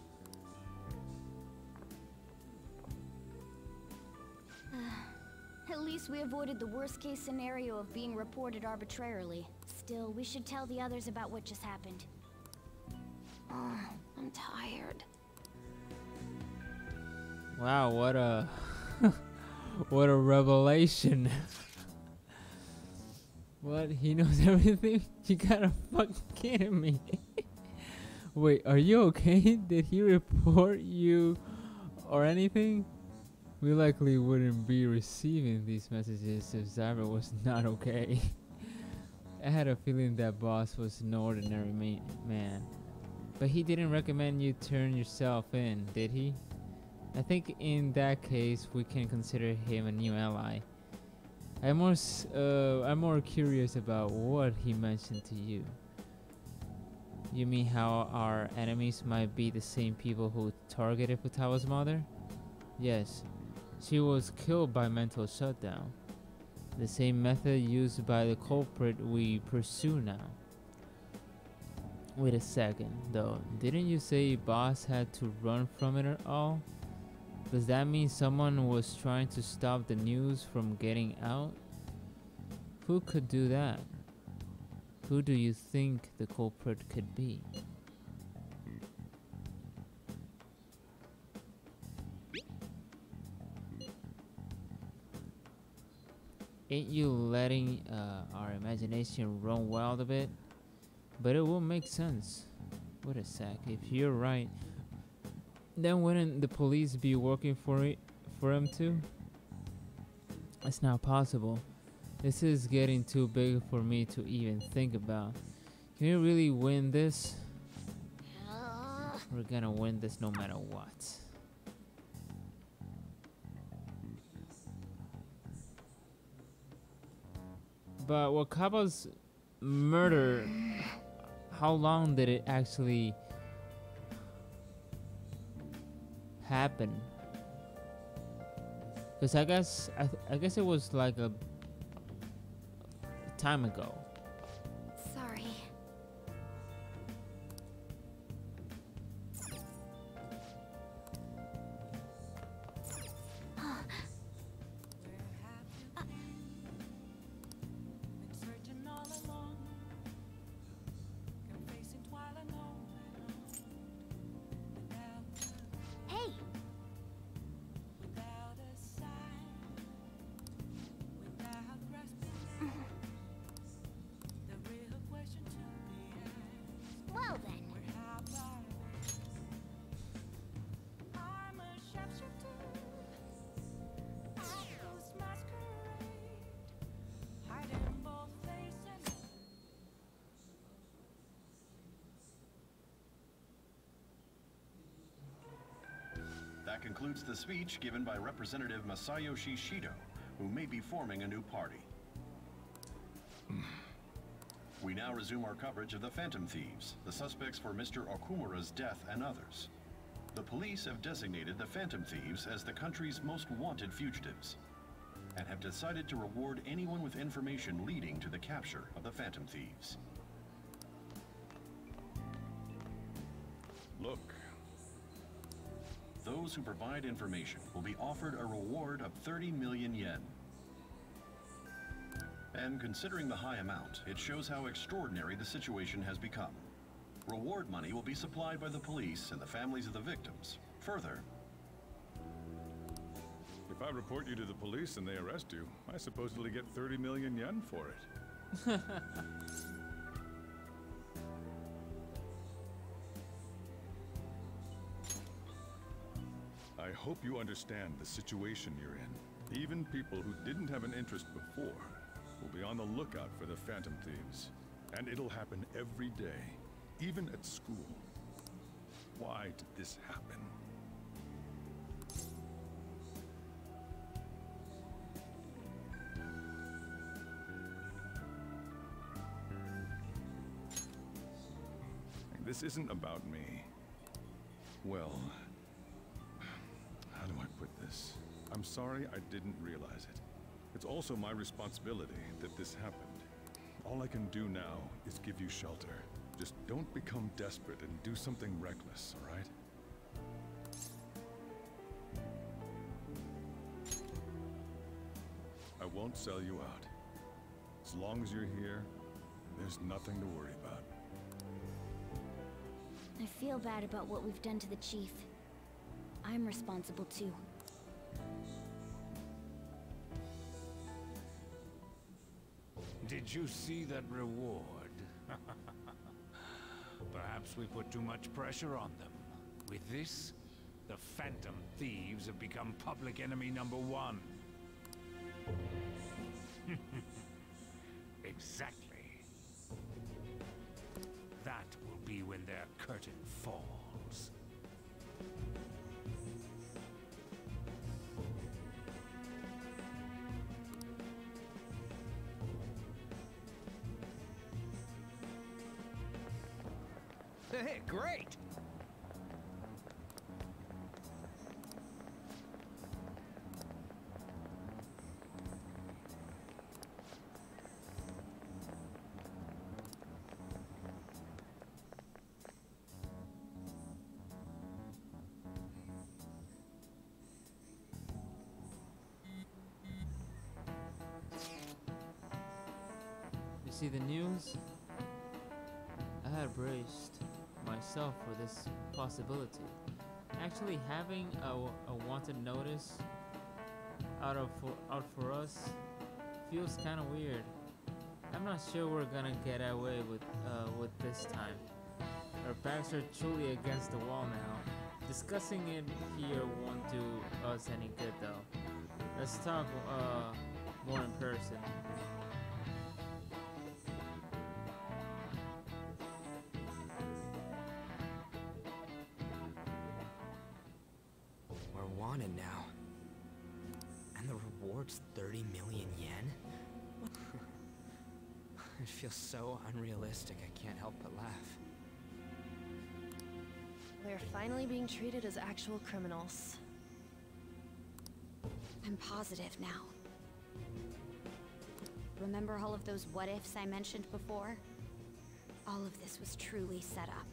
At least we avoided the worst-case scenario of being reported arbitrarily. Still, we should tell the others about what just happened. Oh, I'm tired. Wow, what a what a revelation. What? He knows everything? You gotta fucking kidding me. Wait, are you okay? Did he report you or anything? We likely wouldn't be receiving these messages if Zyra was not okay. I had a feeling that boss was an ordinary man. But he didn't recommend you turn yourself in, did he? I think in that case, we can consider him a new ally. I'm more curious about what he mentioned to you. You mean how our enemies might be the same people who targeted Futaba's mother? Yes. She was killed by mental shutdown. The same method used by the culprit we pursue now. Wait a second, though. Didn't you say Boss had to run from it at all? Does that mean someone was trying to stop the news from getting out? Who could do that? Who do you think the culprit could be? Ain't you letting our imagination run wild a bit? But it will make sense. Wait a sec, if you're right, then wouldn't the police be working for him too? It's not possible. This is getting too big for me to even think about. Can we really win this? We're gonna win this no matter what. But Wakaba's murder, how long did it actually happen? Because I guess it was like a time ago. Sorry. Hey! Well then. That concludes the speech given by Representative Masayoshi Shido, who may be forming a new party. We now resume our coverage of the Phantom Thieves, the suspects for Mr. Okumura's death and others. The police have designated the Phantom Thieves as the country's most wanted fugitives, and have decided to reward anyone with information leading to the capture of the Phantom Thieves. Look. Those who provide information will be offered a reward of 30 million yen. And considering the high amount, it shows how extraordinary the situation has become. Reward money will be supplied by the police and the families of the victims. Further, If I report you to the police and they arrest you, I supposedly get 30 million yen for it. I hope you understand the situation you're in. Even people who didn't have an interest before will be on the lookout for the Phantom Thieves. And it'll happen every day, even at school. Why did this happen? This isn't about me. Well, how do I put this? I'm sorry I didn't realize it. It's also my responsibility that this happened. All I can do now is give you shelter. Just don't become desperate and do something reckless, all right? I won't sell you out. As long as you're here, there's nothing to worry about. I feel bad about what we've done to the chief. I'm responsible too. Did you see that reward? Perhaps we put too much pressure on them. With this, the Phantom Thieves have become public enemy #1. Exactly. That will be when their curtain falls. Hey, great! You see the news? I had braced myself for this possibility. Actually having a wanted notice out for us feels kind of weird. I'm not sure we're gonna get away with this time. Our backs are truly against the wall now. Discussing it here won't do us any good though. Let's talk more in person. We're wanted now. And the reward's 30 million yen? It feels so unrealistic, I can't help but laugh. We're finally being treated as actual criminals. I'm positive now. Remember all of those what-ifs I mentioned before? All of this was truly set up.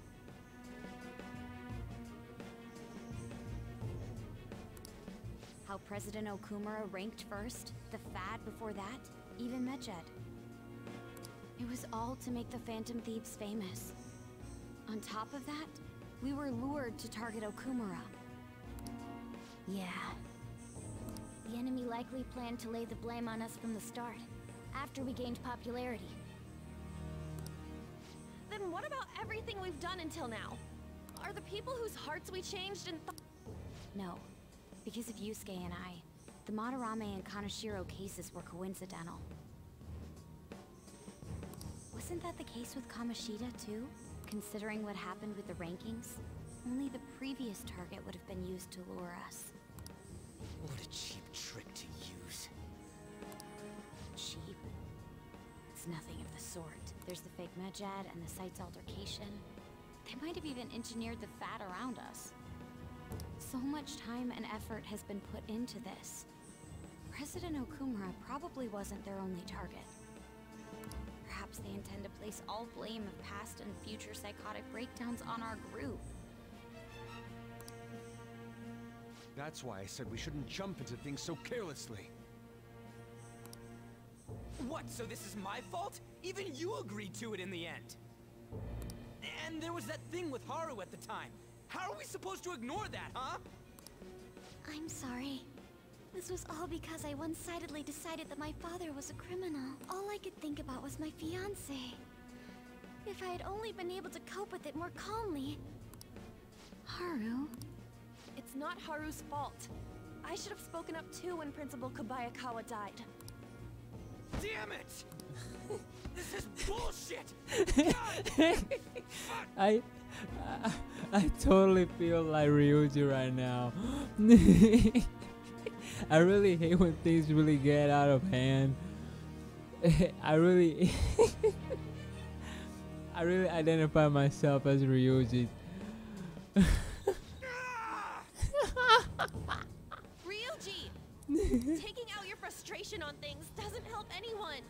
How President Okumura ranked first, the Fad before that, even Medjed. It was all to make the Phantom Thieves famous. On top of that, we were lured to target Okumura. Yeah. The enemy likely planned to lay the blame on us from the start, after we gained popularity. Then what about everything we've done until now? Are the people whose hearts we changed and No. Because of Yusuke and I, the Madarame and Kaneshiro cases were coincidental. Wasn't that the case with Kamoshida, too? Considering what happened with the rankings, only the previous target would have been used to lure us. What a cheap trick to use. Cheap? It's nothing of the sort. There's the fake Medjed and the site's altercation. They might have even engineered the Fat around us. So much time and effort has been put into this. President Okumura probably wasn't their only target. Perhaps they intend to place all blame of past and future psychotic breakdowns on our group. That's why I said we shouldn't jump into things so carelessly. What, so this is my fault? Even you agreed to it in the end. And there was that thing with Haru at the time. How are we supposed to ignore that, huh? I'm sorry. This was all because I one-sidedly decided that my father was a criminal. All I could think about was my fiancé. If I had only been able to cope with it more calmly... Haru? It's not Haru's fault. I should have spoken up too when Principal Kobayakawa died. Damn it! This is bullshit! God! I totally feel like Ryuji right now. I really hate when things really get out of hand. I really identify myself as Ryuji. Ryuji! Taking out your frustration on things doesn't help anyone.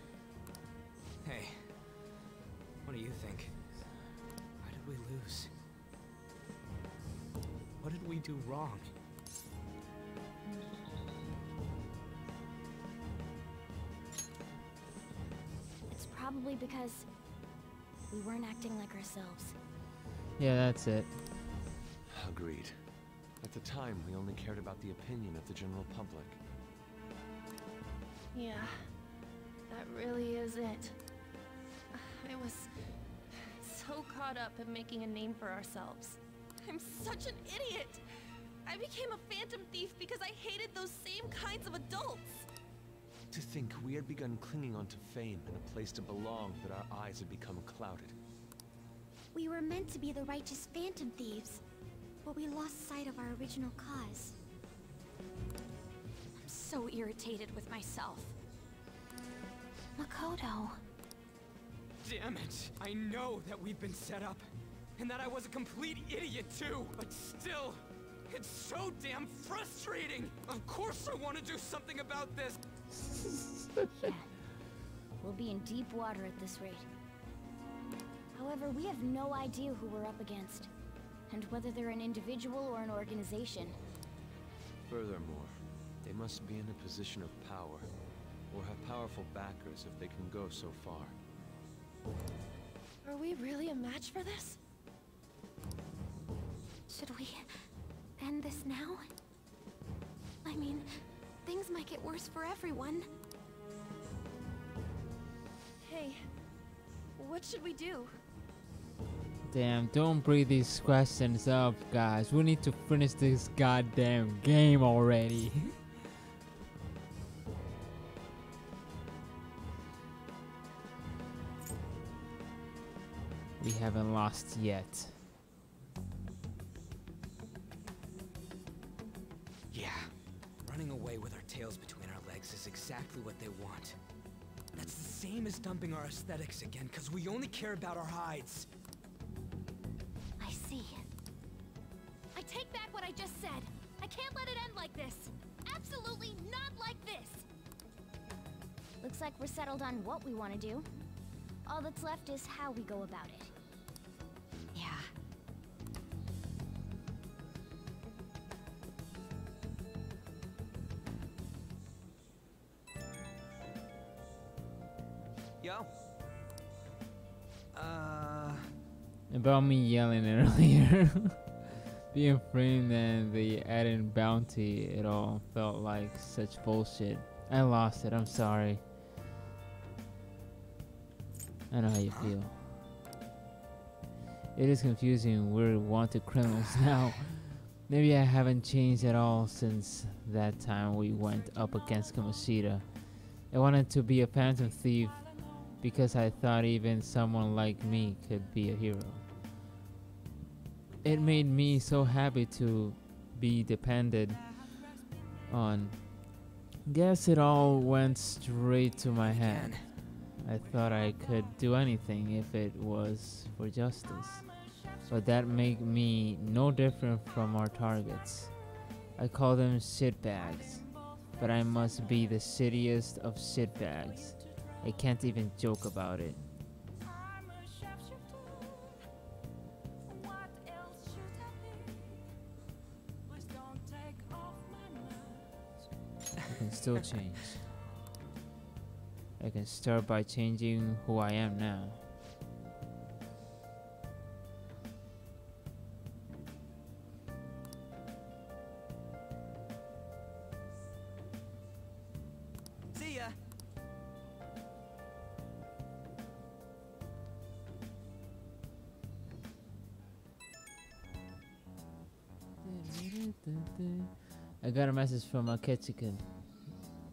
Hey, what do you think? Why did we lose? What did we do wrong? It's probably because we weren't acting like ourselves. Yeah, that's it. Agreed. At the time, we only cared about the opinion of the general public. Yeah, that really is it. I was so caught up in making a name for ourselves. I'm such an idiot! I became a phantom thief because I hated those same kinds of adults! To think we had begun clinging onto fame and a place to belong, but our eyes had become clouded. We were meant to be the righteous phantom thieves, but we lost sight of our original cause. I'm so irritated with myself. Makoto. Damn it! I know that we've been set up, and that I was a complete idiot too, but still, it's so damn frustrating! Of course I want to do something about this! Yeah. We'll be in deep water at this rate. However, we have no idea who we're up against, and whether they're an individual or an organization. Furthermore, they must be in a position of power, or have powerful backers if they can go so far. Are we really a match for this? Should we end this now? I mean, things might get worse for everyone. Hey, what should we do? Damn, don't bring these questions up, guys. We need to finish this goddamn game already. We haven't lost yet. Yeah, running away with our tails between our legs is exactly what they want. That's the same as dumping our aesthetics again, because we only care about our hides. I see. I take back what I just said. I can't let it end like this. Absolutely not like this. Looks like we're settled on what we want to do. All that's left is how we go about it. Yeah. Yo. About me yelling earlier. Being framed and the added bounty, it all felt like such bullshit. I lost it, I'm sorry. I know how you feel. It is confusing, we're wanted criminals now. Maybe I haven't changed at all since that time we went up against Kamoshida. I wanted to be a phantom thief because I thought even someone like me could be a hero. It made me so happy to be depended on. Guess it all went straight to my head. I thought I could do anything if it was for justice. But that made me no different from our targets. I call them shitbags, but I must be the shittiest of shitbags. I can't even joke about it. I can still change. I can start by changing who I am now. See ya. I got a message from Ketchikan.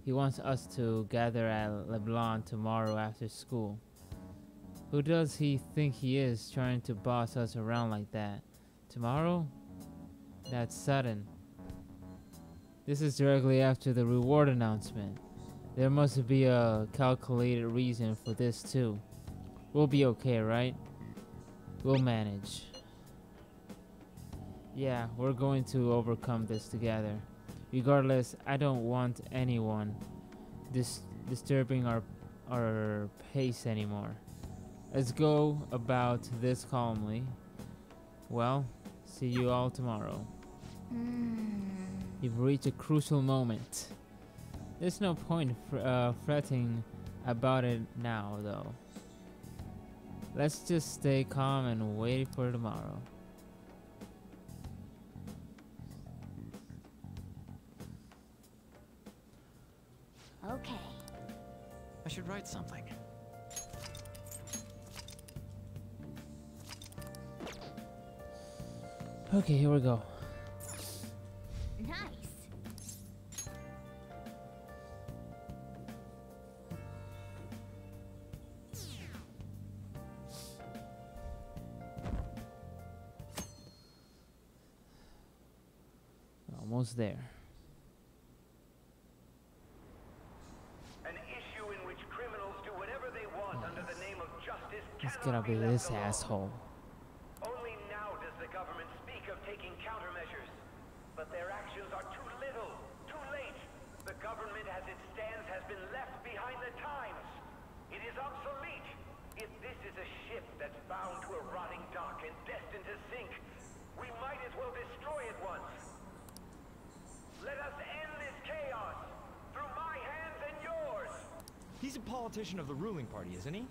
He wants us to gather at Leblon tomorrow after school. Who does he think he is, trying to boss us around like that? Tomorrow? That's sudden. This is directly after the reward announcement. There must be a calculated reason for this too. We'll be okay, right? We'll manage. Yeah, we're going to overcome this together. Regardless, I don't want anyone disturbing our pace anymore. Let's go about this calmly. Well, see you all tomorrow. You've reached a crucial moment. There's no point fretting about it now, though. Let's just stay calm and wait for tomorrow. Okay. I should write something. Okay, here we go. Nice. Almost there. An issue in which criminals do whatever they want under the name of justice It's cannot gonna be be left this alone. asshole. Only now does the government speak of taking countermeasures. But their actions are too little, too late. The government as it stands has been left behind the times. It is obsolete. If this is a ship that's bound to a rotting dock and destined to sink, we might as well destroy it once. Let us end this chaos through my hands and yours. He's a politician of the ruling party, isn't he?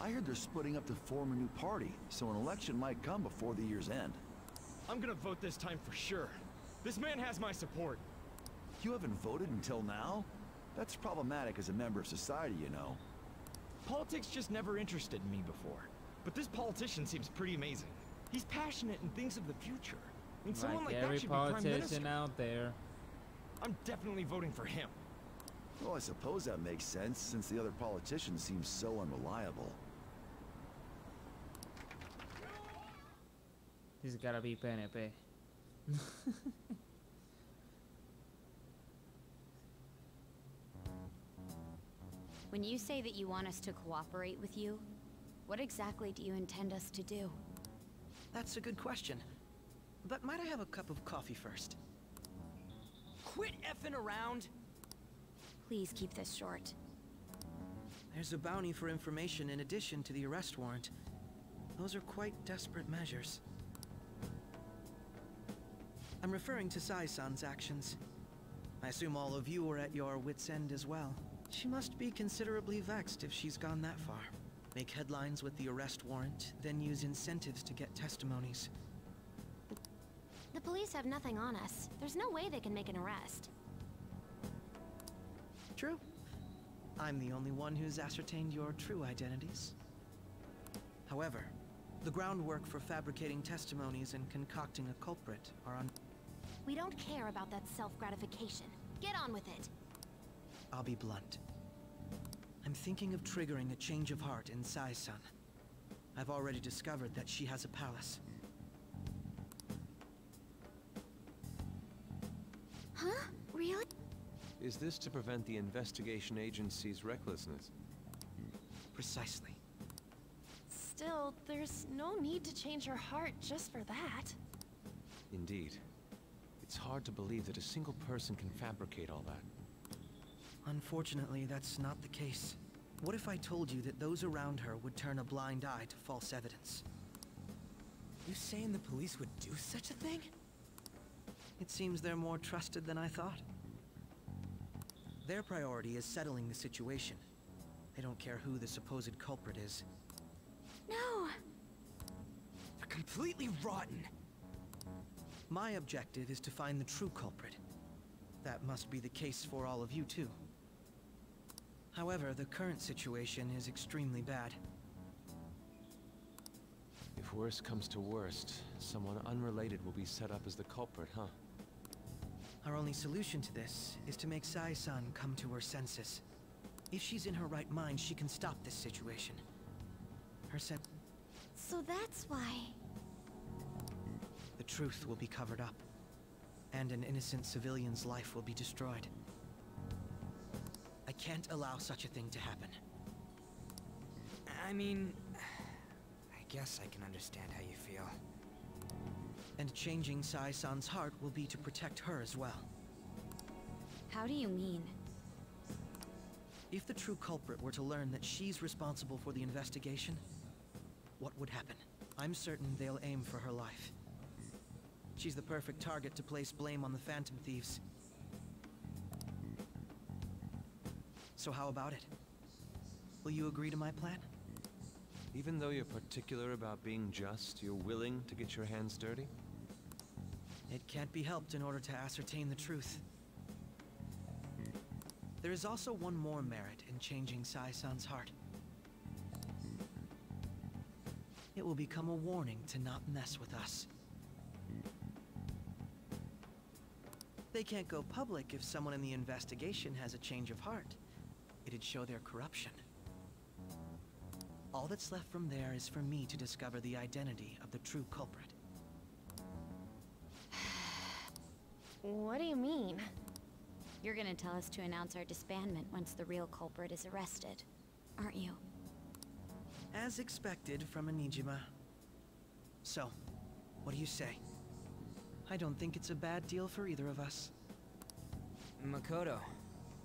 I heard they're splitting up to form a new party, so an election might come before the year's end. I'm gonna vote this time for sure. This man has my support. You haven't voted until now? That's problematic as a member of society, you know. Politics just never interested me before. But this politician seems pretty amazing. He's passionate and thinks of the future. I mean, someone like that every should be prime politician minister. out there. I'm definitely voting for him. Well, I suppose that makes sense, since the other politicians seem so unreliable. This gotta be PNP. When you say that you want us to cooperate with you, what exactly do you intend us to do? That's a good question. But might I have a cup of coffee first? Quit effing around! Please keep this short. There's a bounty for information in addition to the arrest warrant. Those are quite desperate measures. I'm referring to Sai-san's actions. I assume all of you are at your wits' end as well. She must be considerably vexed if she's gone that far. Make headlines with the arrest warrant, then use incentives to get testimonies. The police have nothing on us. There's no way they can make an arrest. True. I'm the only one who's ascertained your true identities. However, the groundwork for fabricating testimonies and concocting a culprit are on... We don't care about that self-gratification. Get on with it. I'll be blunt. I'm thinking of triggering a change of heart in Sai-san. I've already discovered that she has a palace. Huh? Really? Is this to prevent the investigation agency's recklessness? Precisely. Still, there's no need to change her heart just for that. Indeed. It's hard to believe that a single person can fabricate all that. Unfortunately, that's not the case. What if I told you that those around her would turn a blind eye to false evidence? You saying the police would do such a thing? It seems they're more trusted than I thought. Their priority is settling the situation. They don't care who the supposed culprit is. No! They're completely rotten! My objective is to find the true culprit. That must be the case for all of you, too. However, the current situation is extremely bad. If worst comes to worst, someone unrelated will be set up as the culprit, huh? Our only solution to this is to make Sai-san come to her senses. If she's in her right mind, she can stop this situation. So that's why... The truth will be covered up, and an innocent civilian's life will be destroyed. I can't allow such a thing to happen. I mean... I guess I can understand how you feel. And changing Sai-san's heart will be to protect her as well. How do you mean? If the true culprit were to learn that she's responsible for the investigation, what would happen? I'm certain they'll aim for her life. She's the perfect target to place blame on the Phantom Thieves. So how about it? Will you agree to my plan? Even though you're particular about being just, you're willing to get your hands dirty? It can't be helped in order to ascertain the truth. There is also one more merit in changing Sai-san's heart. It will become a warning to not mess with us. They can't go public if someone in the investigation has a change of heart. It'd show their corruption. All that's left from there is for me to discover the identity of the true culprit. What do you mean? You're gonna tell us to announce our disbandment once the real culprit is arrested, aren't you? As expected from a Nijima. So, what do you say? I don't think it's a bad deal for either of us. Makoto,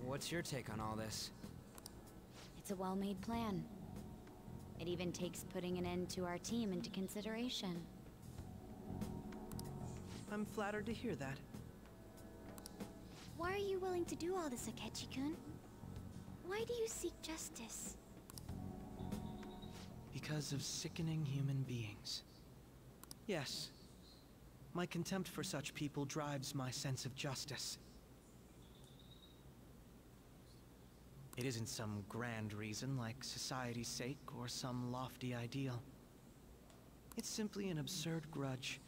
what's your take on all this? It's a well-made plan. It even takes putting an end to our team into consideration. I'm flattered to hear that. Why are you willing to do all this, Akechi-kun? Why do you seek justice? Because of sickening human beings. Yes. My contempt for such people drives my sense of justice. It isn't some grand reason like society's sake or some lofty ideal. It's simply an absurd grudge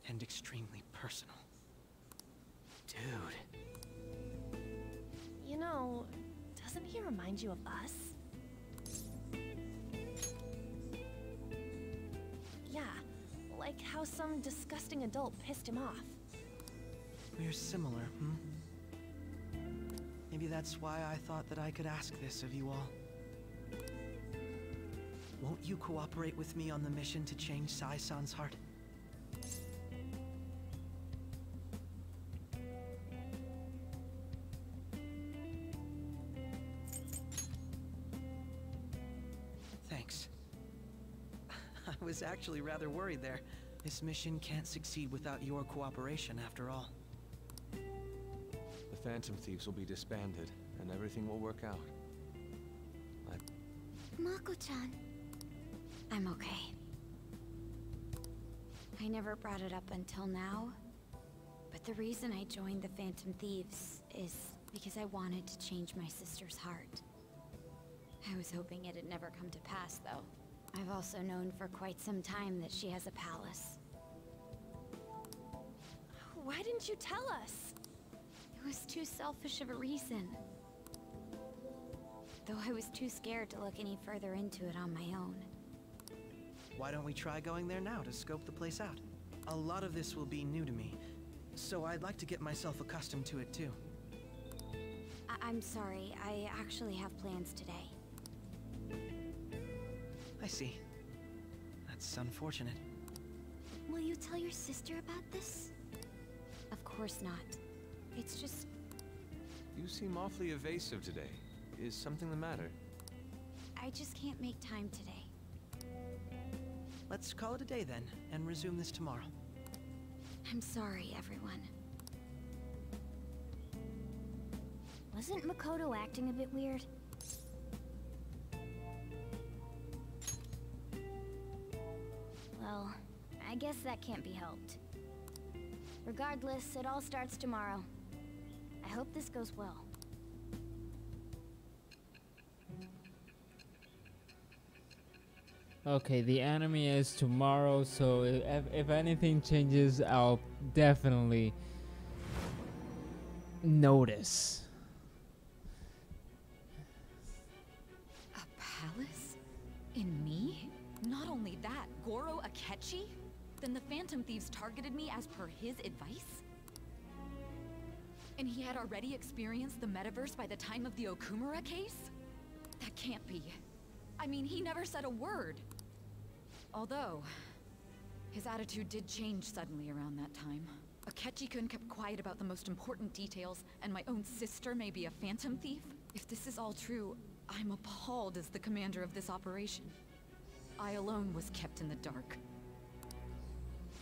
and extremely personal. Dude. You know, doesn't he remind you of us? Yeah, like how some disgusting adult pissed him off. We're similar, hmm? Maybe that's why I thought that I could ask this of you all. Won't you cooperate with me on the mission to change Sai-san's heart? Thanks. I was actually rather worried there. This mission can't succeed without your cooperation, after all. The Phantom Thieves will be disbanded, and everything will work out. Mako-chan. I'm okay. I never brought it up until now, but the reason I joined the Phantom Thieves is because I wanted to change my sister's heart. I was hoping it'd never come to pass, though. I've also known for quite some time that she has a palace. Why didn't you tell us? It was too selfish of a reason. Though I was too scared to look any further into it on my own. Why don't we try going there now to scope the place out? A lot of this will be new to me, so I'd like to get myself accustomed to it too. I'm sorry, I actually have plans today. I see. That's unfortunate. Will you tell your sister about this? course not. It's just... You seem awfully evasive today. Is something the matter? I just can't make time today. Let's call it a day then, and resume this tomorrow. I'm sorry, everyone. Wasn't Makoto acting a bit weird? Well, I guess that can't be helped. Regardless, it all starts tomorrow. I hope this goes well. Okay, the anime is tomorrow, so if anything changes, I'll definitely notice. A palace? In me? Not only that, Goro Akechi? Then the Phantom Thieves targeted me as per his advice? And he had already experienced the metaverse by the time of the Okumura case? That can't be. I mean, he never said a word. Although, his attitude did change suddenly around that time. Akechi-kun kept quiet about the most important details, and my own sister may be a Phantom Thief? If this is all true, I'm appalled as the commander of this operation. I alone was kept in the dark.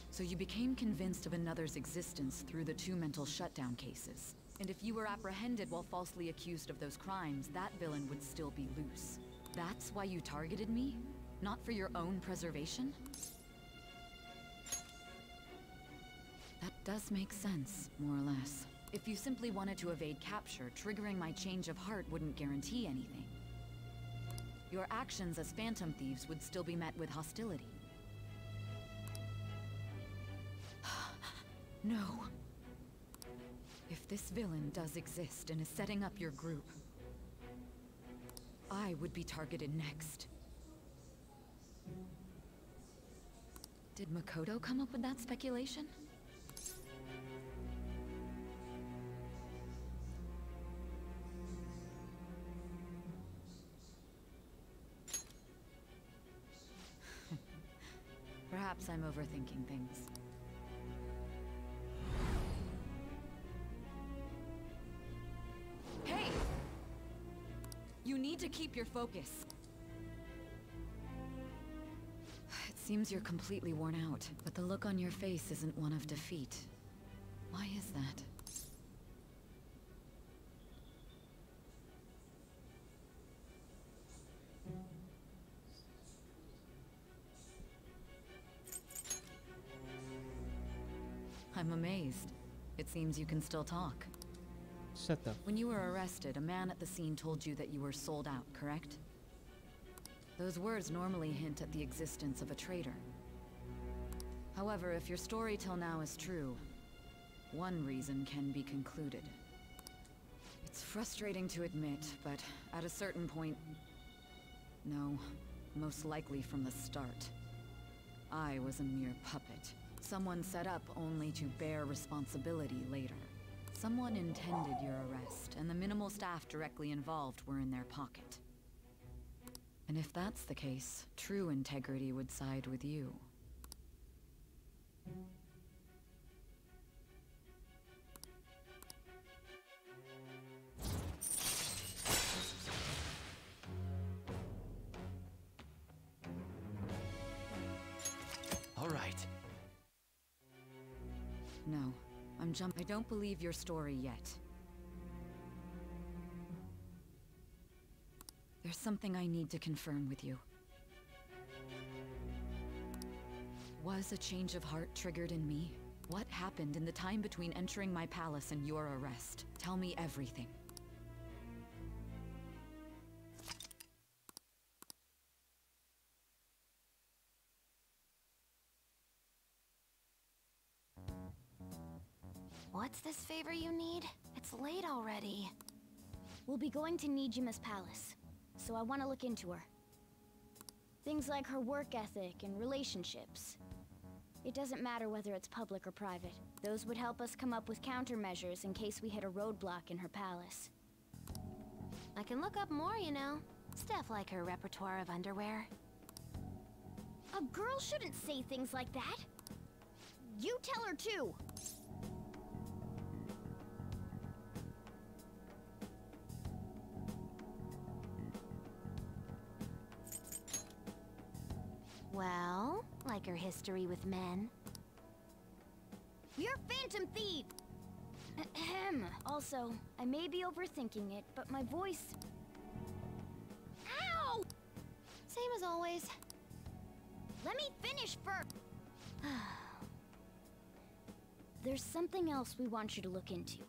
So you became convinced of another's existence through the 2 mental shutdown cases. And if you were apprehended while falsely accused of those crimes, that villain would still be loose. That's why you targeted me? Not for your own preservation? That does make sense, more or less. If you simply wanted to evade capture, triggering my change of heart wouldn't guarantee anything. Your actions as Phantom Thieves would still be met with hostility. No. If this villain does exist and is setting up your group, I would be targeted next. Did Makoto come up with that speculation? Perhaps I'm overthinking things. Hey! You need to keep your focus. It seems you're completely worn out, but the look on your face isn't one of defeat. Why is that? I'm amazed. It seems you can still talk. Shut the... When you were arrested, a man at the scene told you that you were sold out, correct? Those words normally hint at the existence of a traitor. However, if your story till now is true, one reason can be concluded. It's frustrating to admit, but at a certain point... No, most likely from the start. I was a mere puppet. Someone set up only to bear responsibility later. Someone intended your arrest, and the minimal staff directly involved were in their pocket. And if that's the case, true integrity would side with you. All right. No, I don't believe your story yet. There's something I need to confirm with you. Was a change of heart triggered in me? What happened in the time between entering my palace and your arrest? Tell me everything. What's this favor you need? It's late already. We'll be going to Nijima's palace, so I want to look into her. Things like her work ethic and relationships. It doesn't matter whether it's public or private. Those would help us come up with countermeasures in case we hit a roadblock in her palace. I can look up more, you know. Stuff like her repertoire of underwear. A girl shouldn't say things like that. You tell her too. Well, like her history with men. You're Phantom Thief! Ahem. Also, I may be overthinking it, but my voice... Ow! Same as always. Let me finish first. There's something else we want you to look into.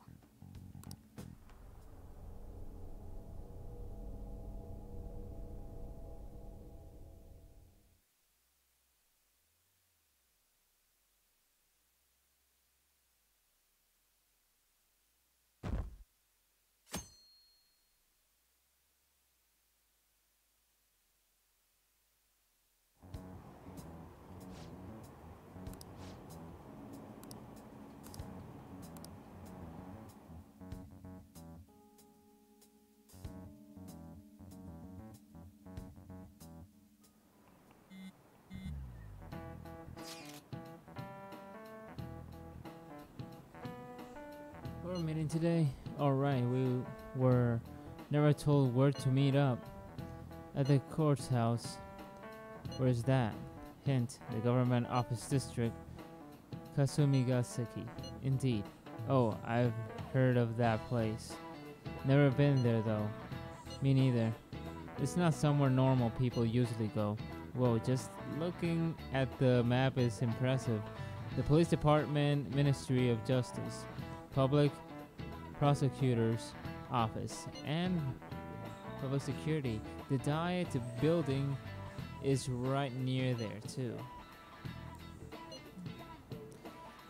For a meeting today? Alright, we were never told where to meet up. At the courthouse. Where's that? Hint, the government office district. Kasumigaseki. Indeed. Oh, I've heard of that place. Never been there though. Me neither. It's not somewhere normal people usually go. Whoa, just looking at the map is impressive. The police department, Ministry of Justice, Public Prosecutor's Office, and Public Security. The Diet building is right near there too.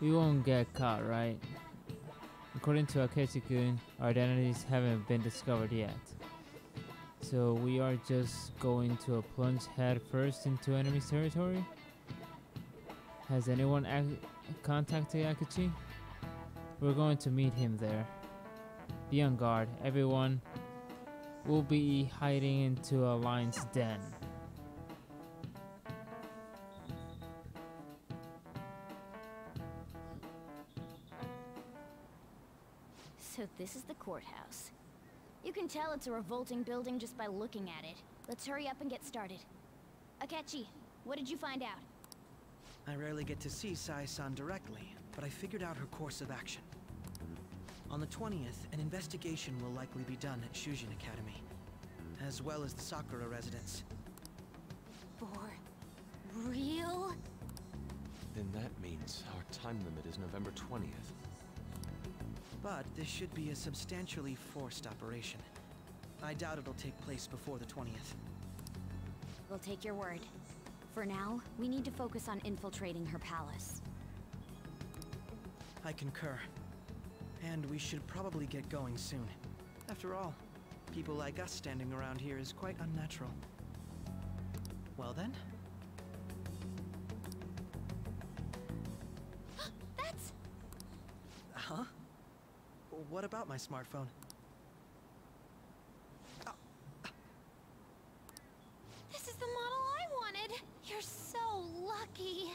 We won't get caught, right? According to Akechi-kun, our identities haven't been discovered yet. So we are just going to plunge head first into enemy territory? Has anyone contacted Akechi? We're going to meet him there. Be on guard, everyone. We'll be hiding into a lion's den. So this is the courthouse. You can tell it's a revolting building just by looking at it. Let's hurry up and get started. Akechi, what did you find out? I rarely get to see Sai-san directly, but I figured out her course of action. On the 20th, an investigation will likely be done at Shujin Academy, as well as the Sakura residence. For real? Then that means our time limit is November 20th. But this should be a substantially forced operation. I doubt it'll take place before the 20th. We'll take your word. For now, we need to focus on infiltrating her palace. I concur. And we should probably get going soon. After all, people like us standing around here is quite unnatural. Well then? That's... Huh? What about my smartphone? This is the model I wanted. You're so lucky.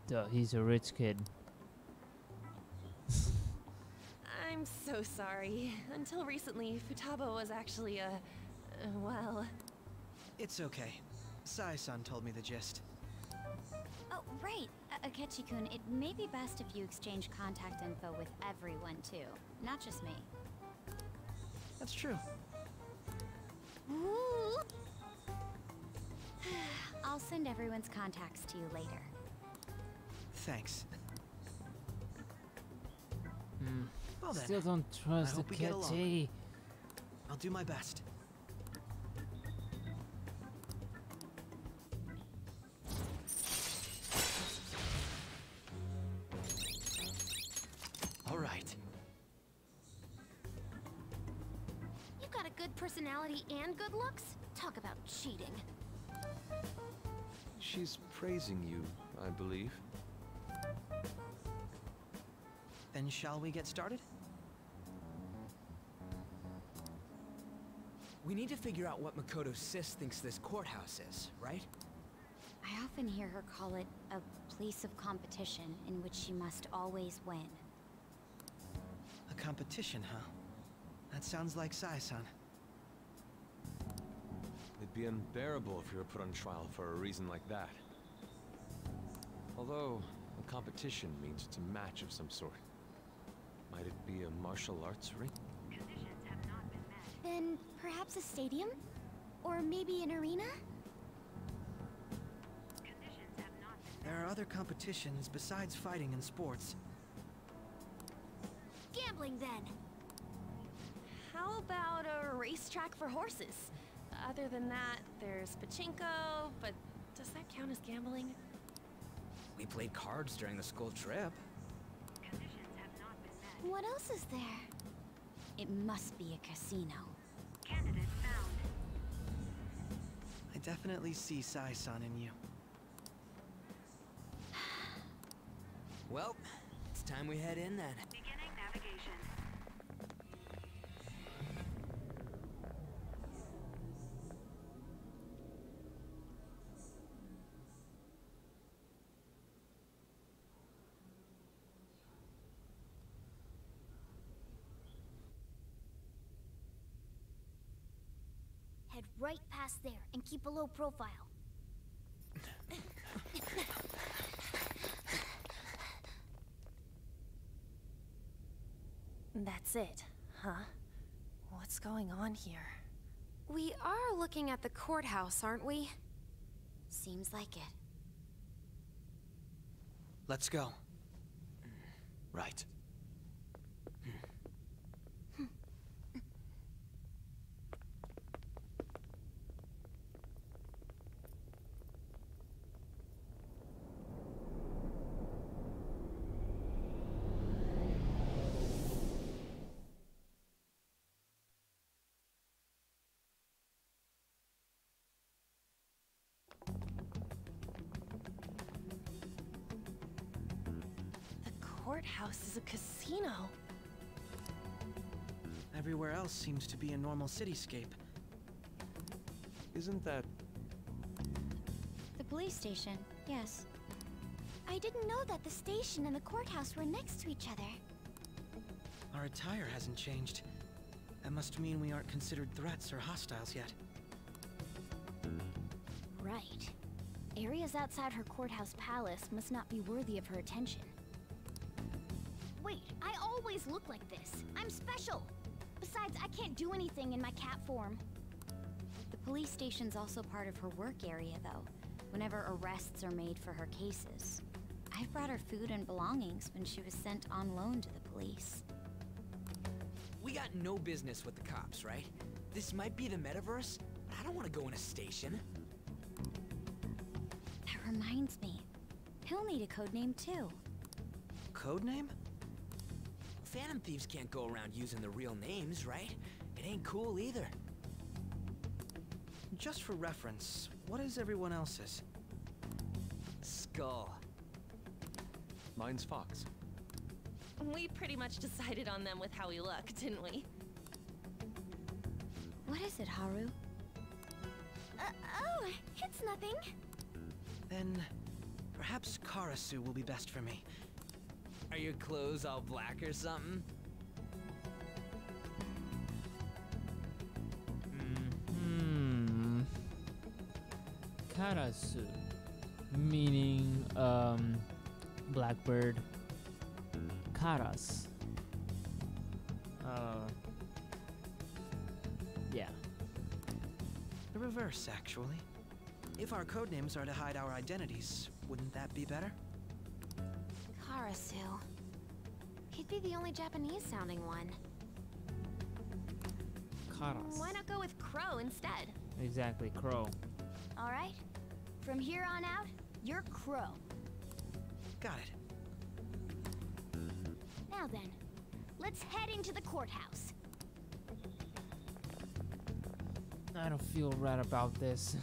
Duh, he's a rich kid. I'm so sorry. Until recently, Futaba was actually well... It's okay. Sai-san told me the gist. Oh, right. Akechi-kun, it may be best if you exchange contact info with everyone, too. Not just me. That's true. Ooh. I'll send everyone's contacts to you later. Thanks. Well then, Still don't trust I hope we get along. Akechi. I'll do my best. All right. You've got a good personality and good looks? Talk about cheating. She's praising you, I believe. Then shall we get started? We need to figure out what Makoto Sis thinks this courthouse is, right? I often hear her call it a place of competition in which she must always win. A competition, huh? That sounds like Sai-san. It'd be unbearable if you were put on trial for a reason like that. Although, a competition means it's a match of some sort. Might it be a martial arts ring? Then perhaps a stadium? Or maybe an arena? There are other competitions besides fighting and sports. Gambling, then. How about a racetrack for horses? Other than that, there's pachinko, but does that count as gambling? We played cards during the school trip. What else is there? It must be a casino. I definitely see Sai-san in you. Well, it's time we head in then. Beginning navigation. Head right past there and keep a low profile. That's it, huh? What's going on here? We are looking at the courthouse, aren't we? Seems like it. Let's go. Right. Courthouse is a casino. Everywhere else seems to be a normal cityscape. Isn't that... The police station, yes. I didn't know that the station and the courthouse were next to each other. Our attire hasn't changed. That must mean we aren't considered threats or hostiles yet. Right. Areas outside her courthouse palace must not be worthy of her attention. Wait, I always look like this. I'm special. Besides, I can't do anything in my cat form. The police station's also part of her work area, though, whenever arrests are made for her cases. I've brought her food and belongings when she was sent on loan to the police. We got no business with the cops, right? This might be the metaverse, but I don't want to go in a station. That reminds me. He'll need a codename, too. Codename? Phantom Thieves can't go around using the real names, right? It ain't cool either. Just for reference, what is everyone else's? Skull. Mine's Fox. We pretty much decided on them with how we look, didn't we? What is it, Haru? Oh, it's nothing. Then, perhaps Karasu will be best for me. Are your clothes all black or something? Karasu, meaning blackbird. Karas. Yeah. The reverse, actually. If our codenames are to hide our identities, wouldn't that be better? Karasu. He'd be the only Japanese-sounding one. Karas. Why not go with Crow instead? Exactly, Crow. All right. From here on out, you're Crow. Got it. Now then, let's head into the courthouse. I don't feel right about this.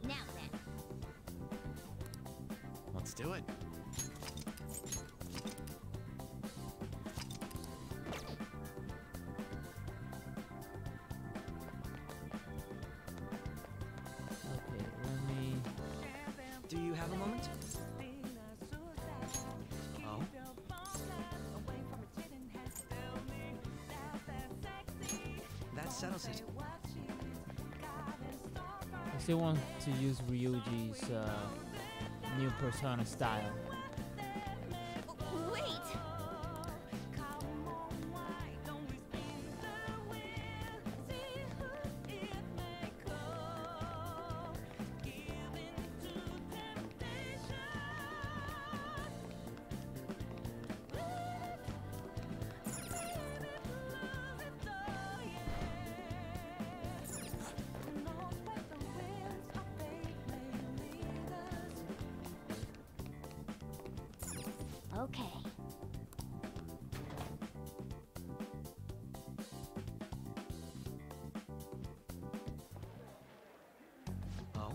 Now then. Let's do it. Okay, let me... Do you have a moment? Oh? That settles it. I still want to use Ryuji's new Persona style. Wait! Okay. Oh?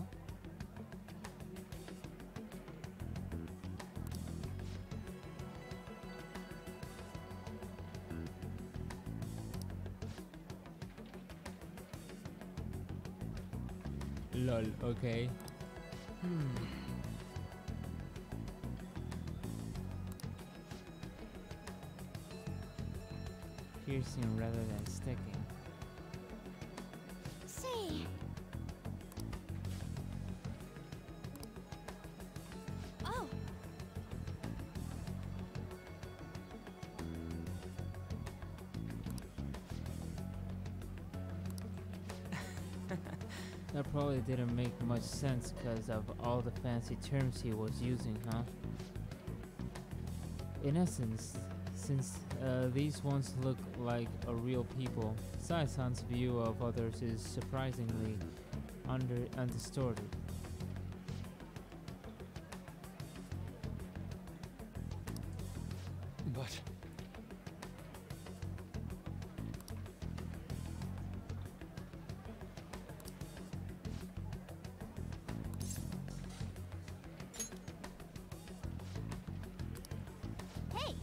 Lol, okay. Piercing rather than sticking. Say. Oh. That probably didn't make much sense because of all the fancy terms he was using, huh? In essence, since these ones look like a real people, Sai-san's view of others is surprisingly undistorted. But... Hey.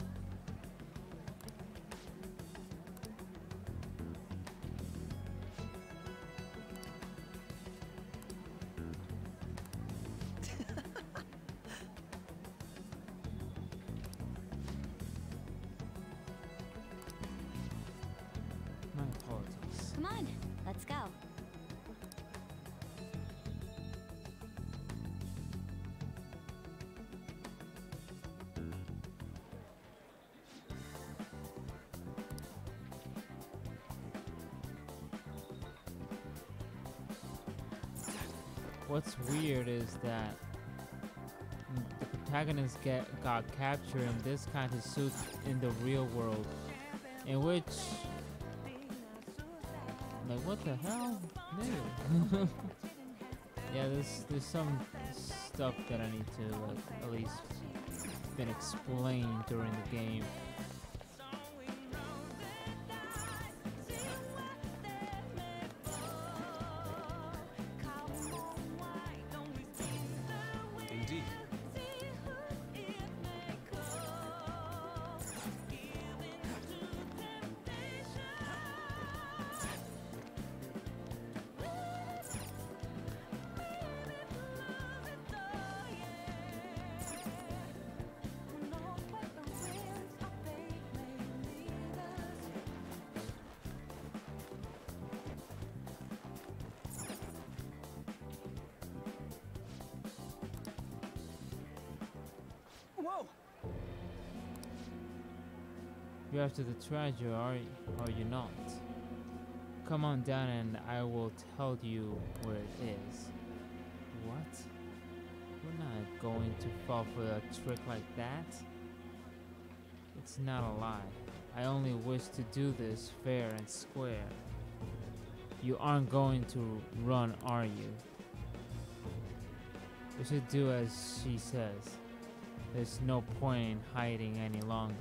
My apologies. Come on, let's go. What's weird is that the protagonist got captured in this kind of suit in the real world, in which, like, what the hell? No. Yeah, there's some stuff that I need to at least been explained during the game. Indeed. Whoa! You're after the treasure, are you not? Come on down and I will tell you where it is. What? We're not going to fall for a trick like that. It's not a lie. I only wish to do this fair and square. You aren't going to run, are you? We should do as she says. There's no point in hiding any longer.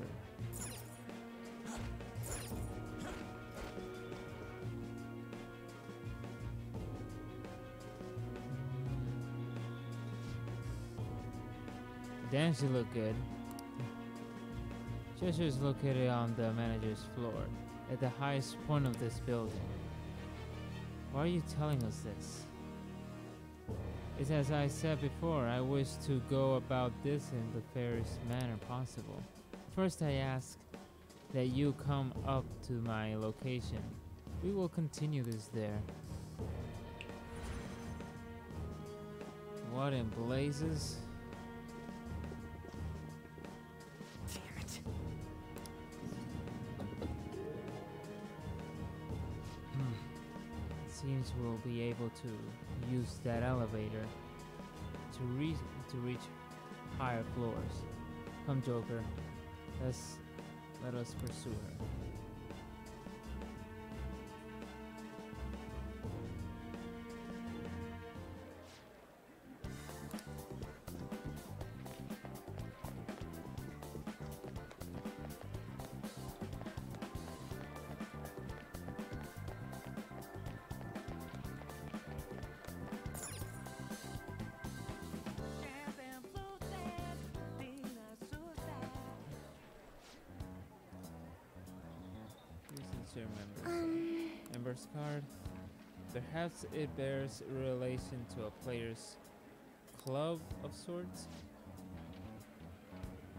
Damn, she look good. Treasure is located on the manager's floor, at the highest point of this building. Why are you telling us this? It's as I said before, I wish to go about this in the fairest manner possible. First I ask that you come up to my location. We will continue this there. What in blazes? Damn it. Seems we'll be able to use that elevator to reach higher floors. Come, Joker. Let us pursue her. Members card. Perhaps it bears relation to a player's club of sorts.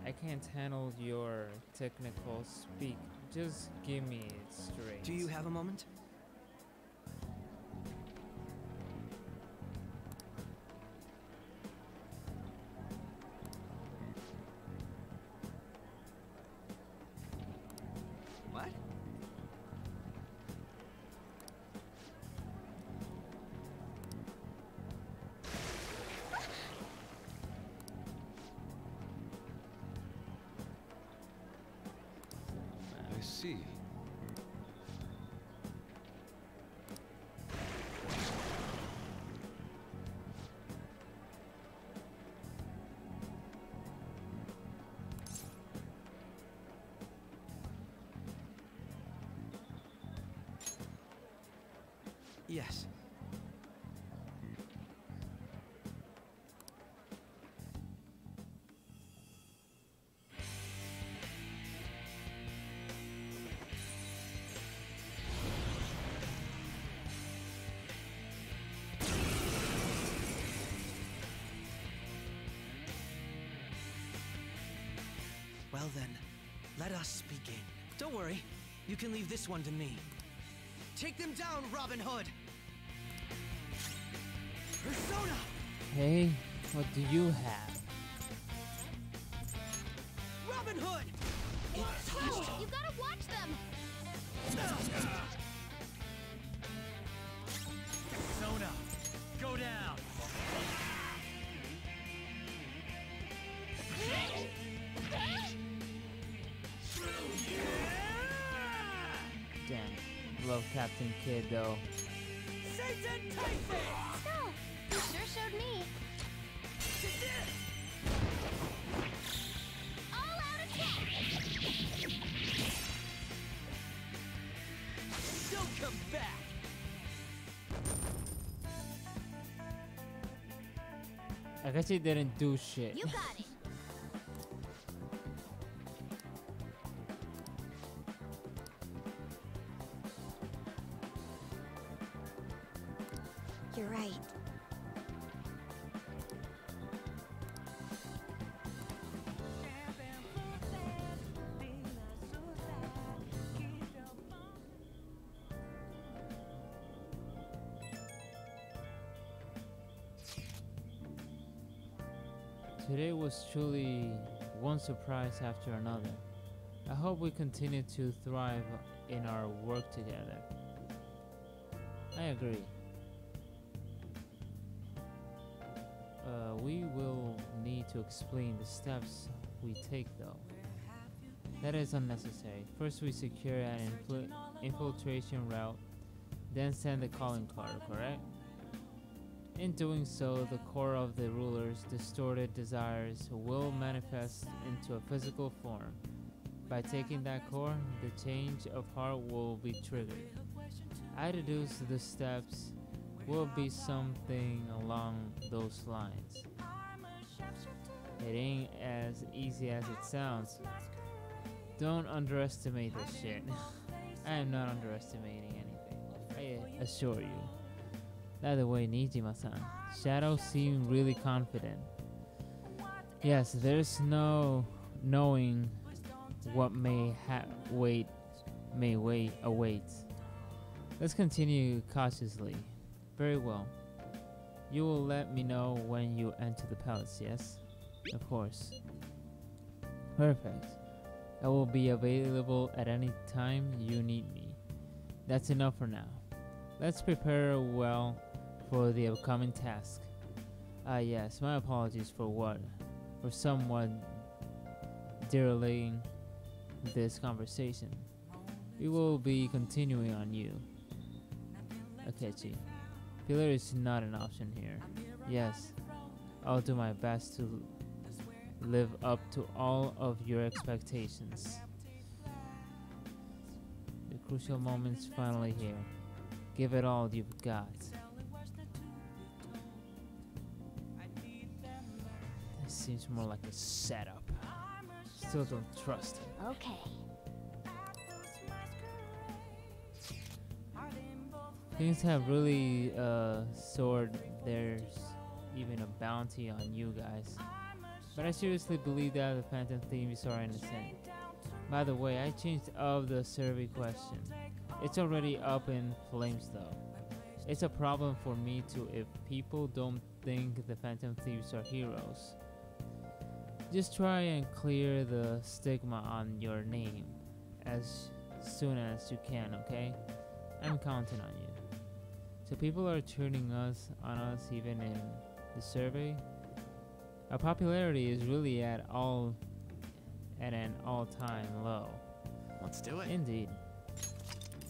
I can't handle your technical speak. Just give me it straight. Do you have a moment? What? I see. Yes. Well then, let us begin. Don't worry, you can leave this one to me. Take them down, Robin Hood! Persona! Hey, what do you have? Robin Hood! Oh, you gotta watch them! Persona, go down! Damn, love Captain Kidd though. Satan Typhon! Still, you sure showed me. All out attack! Don't come back! I guess he didn't do shit. You got it. You're right. Today was truly one surprise after another. I hope we continue to thrive in our work together. I agree. We will need to explain the steps we take though. That is unnecessary. First we secure an infiltration route, then send the calling card, correct? In doing so, the core of the ruler's distorted desires will manifest into a physical form. By taking that core, the change of heart will be triggered. I deduce the steps will be something along those lines. It ain't as easy as it sounds. Don't underestimate this shit. I am not underestimating anything, I assure you. By the way, Nijima-san, Shadow seemed really confident. Yes, there's no knowing what may awaits. Let's continue cautiously. Very well. You will let me know when you enter the palace, yes? Of course. Perfect. I will be available at any time you need me. That's enough for now. Let's prepare well for the upcoming task. Yes, my apologies for somewhat derailing this conversation. We will be continuing on you, Akechi. Filler is not an option here. Yes, I'll do my best to live up to all of your expectations. The crucial moment's finally here. Give it all you've got. This seems more like a setup. Still don't trust it. Okay. Things have really soared. There's even a bounty on you guys. But I seriously believe that the Phantom Thieves are innocent. By the way, I changed up the survey question. It's already up in flames though. It's a problem for me too if people don't think the Phantom Thieves are heroes. Just try and clear the stigma on your name as soon as you can, okay? I'm counting on you. So people are turning on us even in the survey. Our popularity is really at an all-time low. Let's do it. Indeed.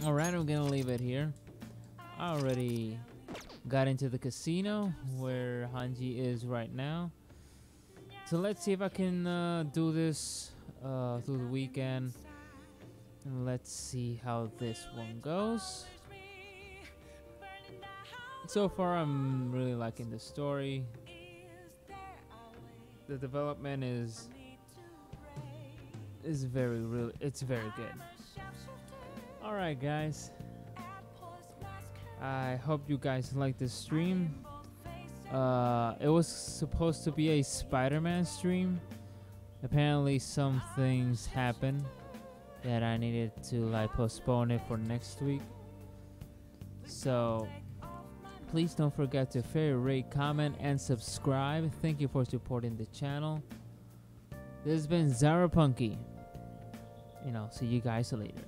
Alright, I'm gonna leave it here. I already got into the casino where Hanji is right now. So let's see if I can do this through the weekend. And let's see how this one goes. So far, I'm really liking the story. The development is very good. All right, guys. I hope you guys like this stream. It was supposed to be a Spider-Man stream. Apparently, some things happened that I needed to like postpone it for next week. So please don't forget to favorite, rate, comment, and subscribe. Thank you for supporting the channel. This has been Zara Punky. See you guys later.